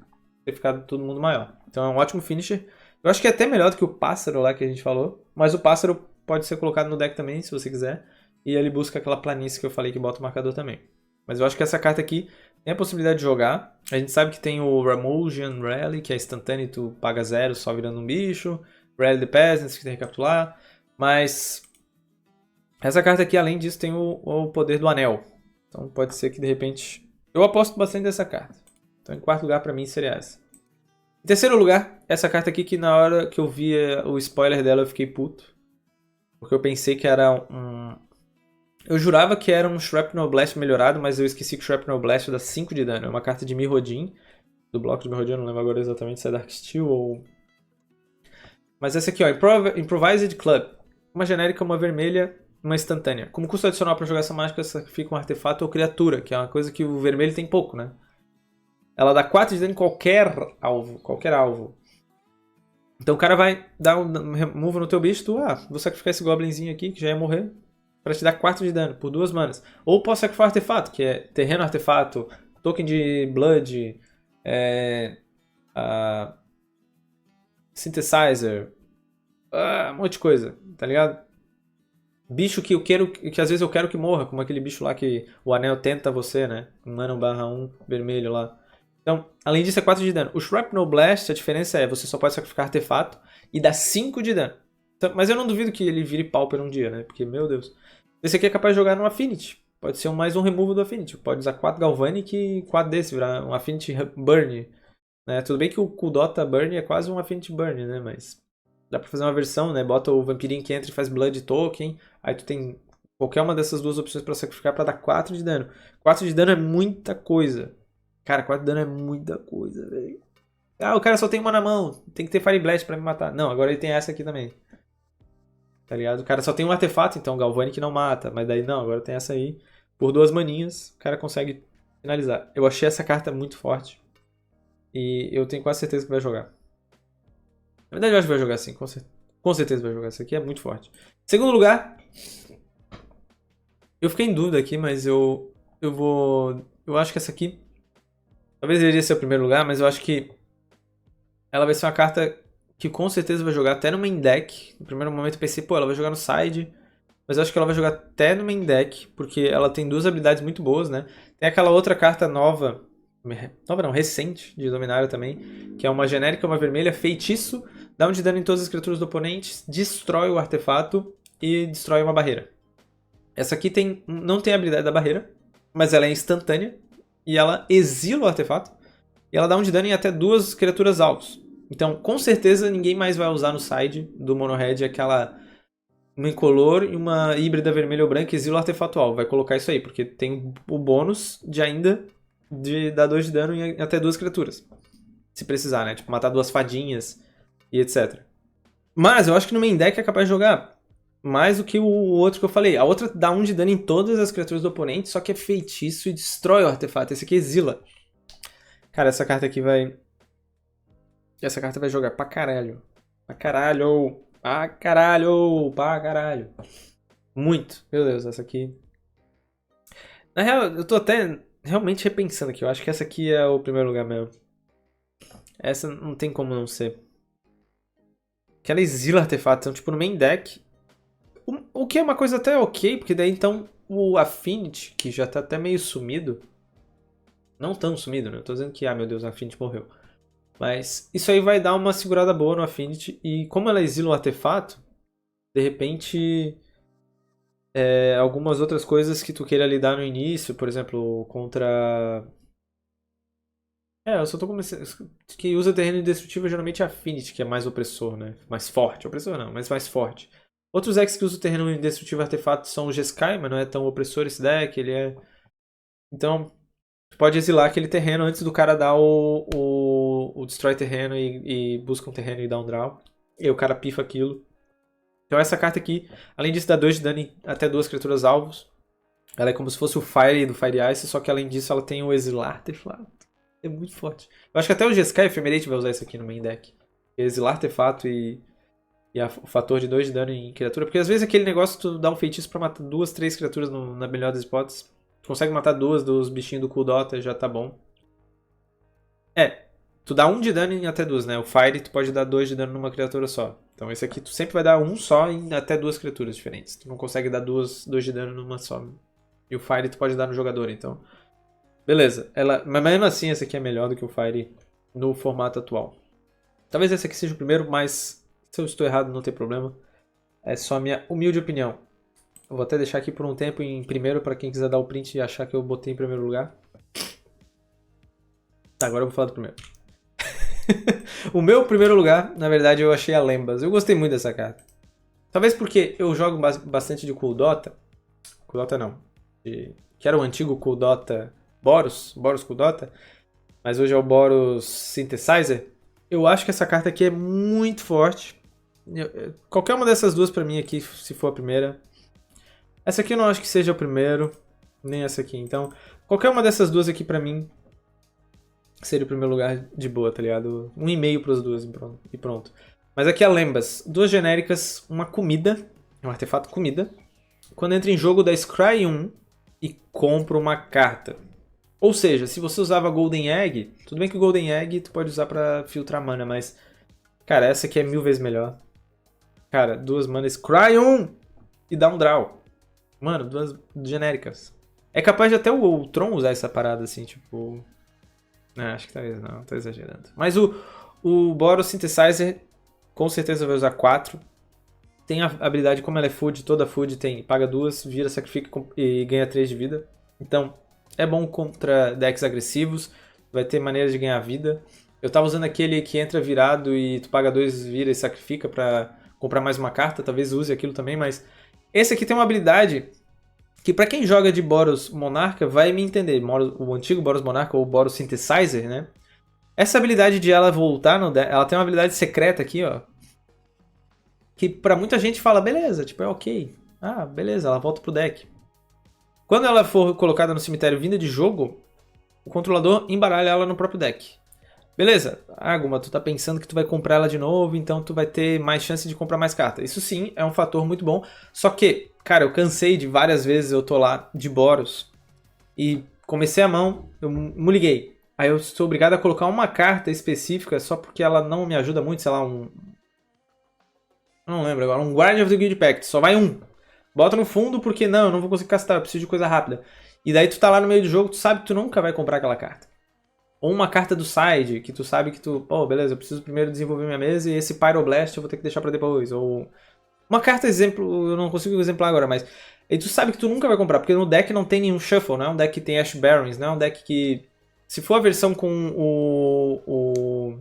ter ficado todo mundo maior. Então é um ótimo finisher. Eu acho que é até melhor do que o pássaro lá que a gente falou, mas o pássaro pode ser colocado no deck também, se você quiser. E ele busca aquela planície que eu falei que bota o marcador também. Mas eu acho que essa carta aqui tem a possibilidade de jogar. A gente sabe que tem o Ramusian Rally, que é instantâneo e tu paga 0 só virando um bicho. Rally the Peasants, que tem que recapitular. Mas essa carta aqui, além disso, tem o poder do anel. Então pode ser que de repente... Eu aposto bastante nessa carta. Então em quarto lugar pra mim seria essa. Em terceiro lugar, essa carta aqui que na hora que eu vi o spoiler dela eu fiquei puto. Porque eu pensei que era Eu jurava que era um Shrapnel Blast melhorado, mas eu esqueci que o Shrapnel Blast dá 5 de dano. É uma carta de Mirrodin, do bloco de Mirrodin, eu não lembro agora exatamente se é Darksteel ou... Mas essa aqui, ó, Improvised Club. Uma genérica, uma vermelha, uma instantânea. Como custo adicional para jogar essa mágica, sacrifica um artefato ou criatura, que é uma coisa que o vermelho tem pouco, né? Ela dá 4 de dano em qualquer alvo. Então o cara vai dar um remove no teu bicho, tu, vou sacrificar esse goblinzinho aqui, que já ia morrer, pra te dar 4 de dano, por 2 manas. Ou posso sacrificar artefato, que é terreno artefato, token de blood, synthesizer, um monte de coisa, tá ligado? Bicho que eu quero, que às vezes eu quero que morra, como aquele bicho lá que o anel tenta você, né? Um mana 1/1 vermelho lá. Então, além disso é 4 de dano. O Shrapnel Blast, a diferença é você só pode sacrificar artefato e dá 5 de dano. Então, mas eu não duvido que ele vire Pauper um dia, né? Porque, meu Deus. Esse aqui é capaz de jogar no Affinity. Pode ser mais um removal do Affinity. Pode usar 4 Galvanic e 4 desse, virar um Affinity Burn. Né? Tudo bem que o Kudota Burn é quase um Affinity Burn, né? Mas dá pra fazer uma versão, né? Bota o vampirinho que entra e faz Blood Token. Aí tu tem qualquer uma dessas duas opções pra sacrificar pra dar 4 de dano. 4 de dano é muita coisa. Cara, 4 de dano é muita coisa, velho. O cara só tem uma na mão. Tem que ter Fire Blast pra me matar. Não, agora ele tem essa aqui também. Tá ligado? O cara só tem um artefato, então Galvanic não mata. Mas daí não, agora tem essa aí. Por 2 maninhas, o cara consegue finalizar. Eu achei essa carta muito forte. E eu tenho quase certeza que vai jogar. Na verdade eu acho que vai jogar sim, com certeza vai jogar. Essa aqui é muito forte. Segundo lugar. Eu fiquei em dúvida aqui, mas eu vou... Eu acho que essa aqui... Talvez deveria ser o primeiro lugar, mas eu acho que ela vai ser uma carta que com certeza vai jogar até no main deck. No primeiro momento eu pensei, pô, ela vai jogar no side. Mas eu acho que ela vai jogar até no main deck, porque ela tem duas habilidades muito boas, né? Tem aquela outra carta nova... Nova não, recente de Dominária também, que é uma genérica, uma vermelha, feitiço, dá um de dano em todas as criaturas do oponente, destrói o artefato e destrói uma barreira. Essa aqui não tem a habilidade da barreira, mas ela é instantânea. E ela exila o artefato. E ela dá um de dano em até 2 criaturas alvos. Então, com certeza, ninguém mais vai usar no side do Mono Red aquela... uma incolor e uma híbrida vermelha ou branca exila o artefato alvo. Vai colocar isso aí, porque tem o bônus de ainda de dar 2 de dano em até 2 criaturas. Se precisar, né? Tipo, matar 2 fadinhas e etc. Mas eu acho que no main deck é capaz de jogar mais do que o outro que eu falei. A outra dá 1 de dano em todas as criaturas do oponente, só que é feitiço e destrói o artefato. Esse aqui exila. Cara, essa carta aqui vai... Essa carta vai jogar pra caralho. Pra caralho. Pra caralho. Pra caralho. Muito. Meu Deus, essa aqui... Na real, eu tô até realmente repensando aqui. Eu acho que essa aqui é o primeiro lugar mesmo. Essa não tem como não ser. Que ela exila artefatos. Então, tipo, no main deck... O que é uma coisa até ok, porque daí então o Affinity, que já tá até meio sumido... Não tão sumido, né? Eu tô dizendo que, meu Deus, o Affinity morreu. Mas isso aí vai dar uma segurada boa no Affinity. E como ela exila o artefato, de repente... algumas outras coisas que tu queira lidar no início, por exemplo, contra... eu só tô começando... Que usa terreno indestrutível geralmente é Affinity, que é mais opressor, né? Mais forte. Opressor não, mas mais forte. Outros decks que usam terreno indestrutível artefato são o Jeskai, mas não é tão opressor esse deck, ele é... Então, tu pode exilar aquele terreno antes do cara dar o Destroy terreno e busca um terreno e dá um draw. E o cara pifa aquilo. Então essa carta aqui, além disso, dá 2 de dano em até 2 criaturas alvos. Ela é como se fosse o Fire do Fire Ice, só que além disso ela tem o Exilar Artefato. É muito forte. Eu acho que até o Jeskai Ephemerate vai usar isso aqui no main deck. Exilar Artefato e o fator de 2 de dano em criatura. Porque às vezes aquele negócio tu dá um feitiço pra matar 2, 3 criaturas na melhor das hipóteses. Tu consegue matar 2 dos bichinhos do Kuldota, já tá bom. Tu dá 1 de dano em até 2, né? O Fire tu pode dar 2 de dano numa criatura só. Então esse aqui tu sempre vai dar 1 só em até 2 criaturas diferentes. Tu não consegue dar 2 de dano numa só. E o Fire tu pode dar no jogador, então... Beleza. Mas mesmo assim esse aqui é melhor do que o Fire no formato atual. Talvez esse aqui seja o primeiro, mas se eu estou errado não tem problema. É só a minha humilde opinião. Eu vou até deixar aqui por um tempo em primeiro para quem quiser dar o print e achar que eu botei em primeiro lugar. Tá, agora eu vou falar do primeiro. O meu primeiro lugar, na verdade, eu achei a Lembas. Eu gostei muito dessa carta. Talvez porque eu jogo bastante de Kuldota. Kuldota não. Que era o antigo Kuldota Boros Kuldota. Mas hoje é o Boros Synthesizer. Eu acho que essa carta aqui é muito forte. Qualquer uma dessas duas pra mim aqui, se for a primeira. Essa aqui eu não acho que seja o primeiro. Nem essa aqui. Então, qualquer uma dessas duas aqui pra mim seria o primeiro lugar de boa, tá ligado? 1,5 pros duas e pronto. Mas aqui a Lembas. 2 genéricas, uma comida. Um artefato comida. Quando entra em jogo, dá Scry 1 e compra uma carta. Ou seja, se você usava Golden Egg, tudo bem que o Golden Egg tu pode usar pra filtrar mana, mas... Cara, essa aqui é 1000 vezes melhor. Cara, 2 mana, Scry 1 e dá um draw. Mano, 2 genéricas. É capaz de até o Tron usar essa parada assim, tipo... acho que talvez não, tô exagerando. Mas o Boros Synthesizer com certeza vai usar 4. Tem a habilidade, como ela é food, toda food tem, paga 2, vira, sacrifica e ganha 3 de vida. Então, é bom contra decks agressivos, vai ter maneiras de ganhar vida. Eu tava usando aquele que entra virado e tu paga 2, vira e sacrifica pra comprar mais uma carta, talvez use aquilo também, mas... Esse aqui tem uma habilidade que pra quem joga de Boros Monarca vai me entender. O antigo Boros Monarca ou Boros Synthesizer, né? Essa habilidade de ela voltar no deck, ela tem uma habilidade secreta aqui, ó. Que pra muita gente fala, beleza, tipo, é ok. Ah, beleza, ela volta pro deck. Quando ela for colocada no cemitério vinda de jogo, o controlador embaralha ela no próprio deck. Beleza, Aguma, tu tá pensando que tu vai comprar ela de novo, então tu vai ter mais chance de comprar mais cartas. Isso sim, é um fator muito bom. Só que, cara, eu cansei de várias vezes eu tô lá de Boros e comecei a mão, eu me liguei. Aí eu sou obrigado a colocar uma carta específica só porque ela não me ajuda muito, sei lá, eu não lembro agora, um Guardian of the Guild Pact, só vai um. Bota no fundo porque não, eu não vou conseguir castar, eu preciso de coisa rápida. E daí tu tá lá no meio do jogo, tu sabe que tu nunca vai comprar aquela carta. Ou uma carta do side, que tu sabe que tu... Pô, beleza, eu preciso primeiro desenvolver minha mesa e esse Pyroblast eu vou ter que deixar pra depois. Ou... Uma carta exemplo, eu não consigo exemplar agora, mas... E tu sabe que tu nunca vai comprar, porque no deck não tem nenhum Shuffle, não é um deck que tem Ash Barrens, não é um deck que... Se for a versão com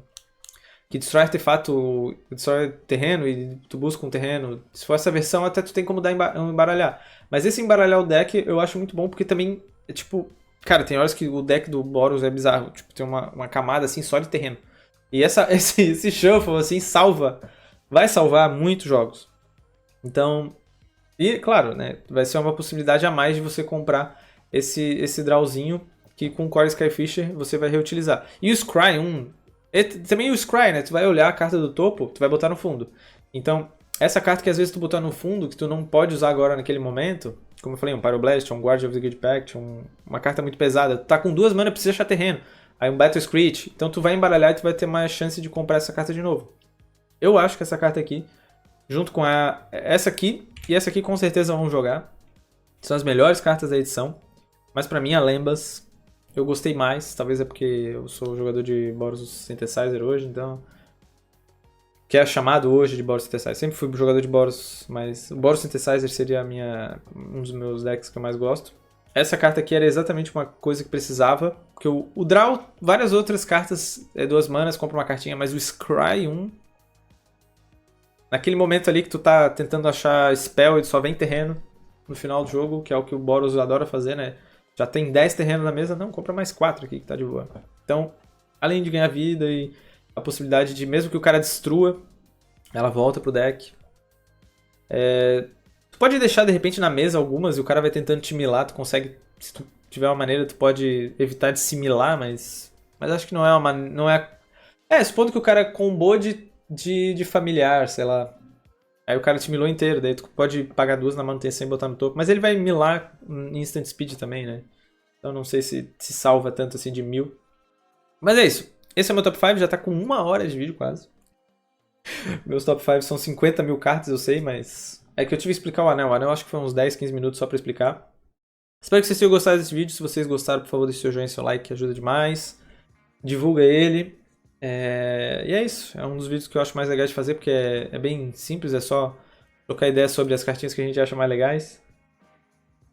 que destrói artefato, destrói terreno e tu busca um terreno. Se for essa versão, até tu tem como dar embaralhar. Mas esse embaralhar o deck eu acho muito bom, porque também, é tipo... Cara, tem horas que o deck do Boros é bizarro. Tipo, tem uma camada assim só de terreno. E esse shuffle assim salva vai salvar muitos jogos. Então, e claro, né, vai ser uma possibilidade a mais de você comprar esse drawzinho que com o Core Skyfisher você vai reutilizar. E o Scry 1, também o Scry, né, tu vai olhar a carta do topo, tu vai botar no fundo. Então, essa carta que às vezes tu botar no fundo, que tu não pode usar agora naquele momento, como eu falei, um Pyroblast, um Guardian of the Guild Pact, uma carta muito pesada, tu tá com 2 mana, precisa achar terreno. Aí um Battle Screech, então tu vai embaralhar e tu vai ter mais chance de comprar essa carta de novo. Eu acho que essa carta aqui, junto com essa aqui e essa aqui com certeza vão jogar. São as melhores cartas da edição. Mas pra mim a Lembas eu gostei mais. Talvez é porque eu sou jogador de Boros Synthesizer hoje, então... Que é chamado hoje de Boros Synthesizer. Sempre fui jogador de Boros, mas o Boros Synthesizer seria um dos meus decks que eu mais gosto. Essa carta aqui era exatamente uma coisa que precisava. Porque o Draw, várias outras cartas, 2 manas, compra uma cartinha, mas o Scry 1... Naquele momento ali que tu tá tentando achar spell e só vem terreno no final do jogo, que é o que o Boros adora fazer, né? Já tem 10 terrenos na mesa, não, compra mais 4 aqui que tá de boa. Então, além de ganhar vida e a possibilidade de, mesmo que o cara destrua, ela volta pro deck. Tu pode deixar de repente na mesa algumas e o cara vai tentando te milar, tu consegue, se tu tiver uma maneira, tu pode evitar de se milar, mas acho que não é uma... Não é... supondo que o cara combou de familiar, sei lá. Aí o cara te milou inteiro, daí tu pode pagar 2 na manutenção e botar no topo. Mas ele vai milar em instant speed também, né? Então não sei se salva tanto assim de 1000. Mas é isso. Esse é o meu top 5, já tá com 1 hora de vídeo quase. Meus top 5 são 50 mil cartas, eu sei, mas... É que eu tive que explicar o anel. O anel acho que foi uns 10, 15 minutos só pra explicar. Espero que vocês tenham gostado desse vídeo. Se vocês gostaram, por favor, deixe seu joinha e seu like, que ajuda demais. Divulga ele. E é isso. É um dos vídeos que eu acho mais legais de fazer, porque é bem simples, é só trocar ideias sobre as cartinhas que a gente acha mais legais.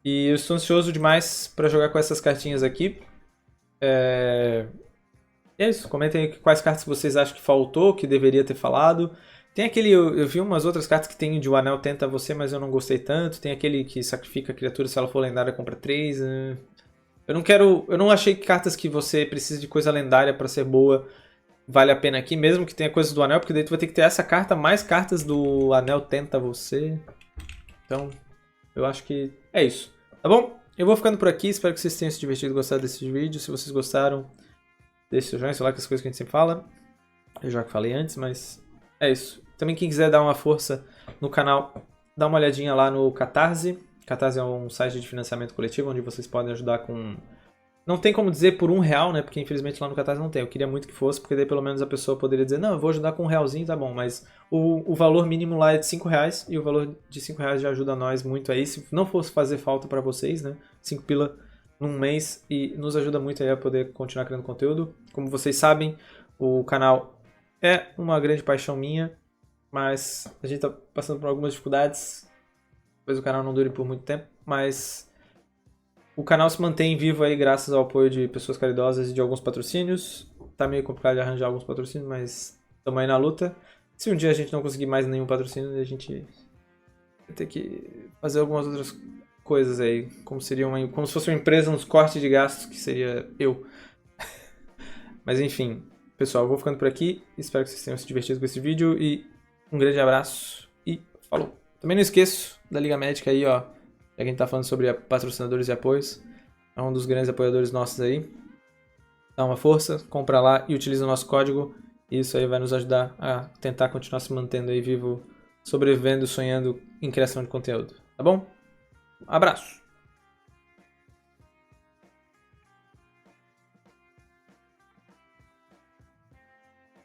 E eu estou ansioso demais para jogar com essas cartinhas aqui. E é isso. Comentem aí quais cartas vocês acham que faltou, que deveria ter falado. Tem aquele... Eu vi umas outras cartas que tem de o anel tenta você, mas eu não gostei tanto. Tem aquele que sacrifica a criatura, se ela for lendária, compra 3. Eu não achei que cartas que você precisa de coisa lendária para ser boa vale a pena aqui, mesmo que tenha coisas do anel, porque daí tu vai ter que ter essa carta mais cartas do anel tenta você. Então, eu acho que é isso. Tá bom? Eu vou ficando por aqui, espero que vocês tenham se divertido e gostado desse vídeo. Se vocês gostaram, deixe seu joinha, sei lá, que as coisas que a gente sempre fala. Eu já falei antes, mas é isso. Também quem quiser dar uma força no canal, dá uma olhadinha lá no Catarse. Catarse é um site de financiamento coletivo, onde vocês podem ajudar com... Não tem como dizer por R$1, né? Porque infelizmente lá no Catarse não tem. Eu queria muito que fosse, porque daí pelo menos a pessoa poderia dizer, não, eu vou ajudar com R$1, tá bom. Mas o valor mínimo lá é de R$5, e o valor de R$5 já ajuda nós muito aí. Se não fosse fazer falta pra vocês, né? 5 pila num mês, e nos ajuda muito aí a poder continuar criando conteúdo. Como vocês sabem, o canal é uma grande paixão minha, mas a gente tá passando por algumas dificuldades. Talvez o canal não dure por muito tempo, mas o canal se mantém vivo aí graças ao apoio de pessoas caridosas e de alguns patrocínios. Tá meio complicado de arranjar alguns patrocínios, mas estamos aí na luta. Se um dia a gente não conseguir mais nenhum patrocínio, a gente vai ter que fazer algumas outras coisas aí, como se fosse uma empresa nos cortes de gastos, que seria eu. Mas enfim, pessoal, eu vou ficando por aqui. Espero que vocês tenham se divertido com esse vídeo e um grande abraço e falou! Também não esqueço da Liga Médica aí, ó. Já que a gente tá falando sobre patrocinadores e apoios. É um dos grandes apoiadores nossos aí. Dá uma força, compra lá e utiliza o nosso código. Isso aí vai nos ajudar a tentar continuar se mantendo aí vivo, sobrevivendo, sonhando em criação de conteúdo. Tá bom? Abraço!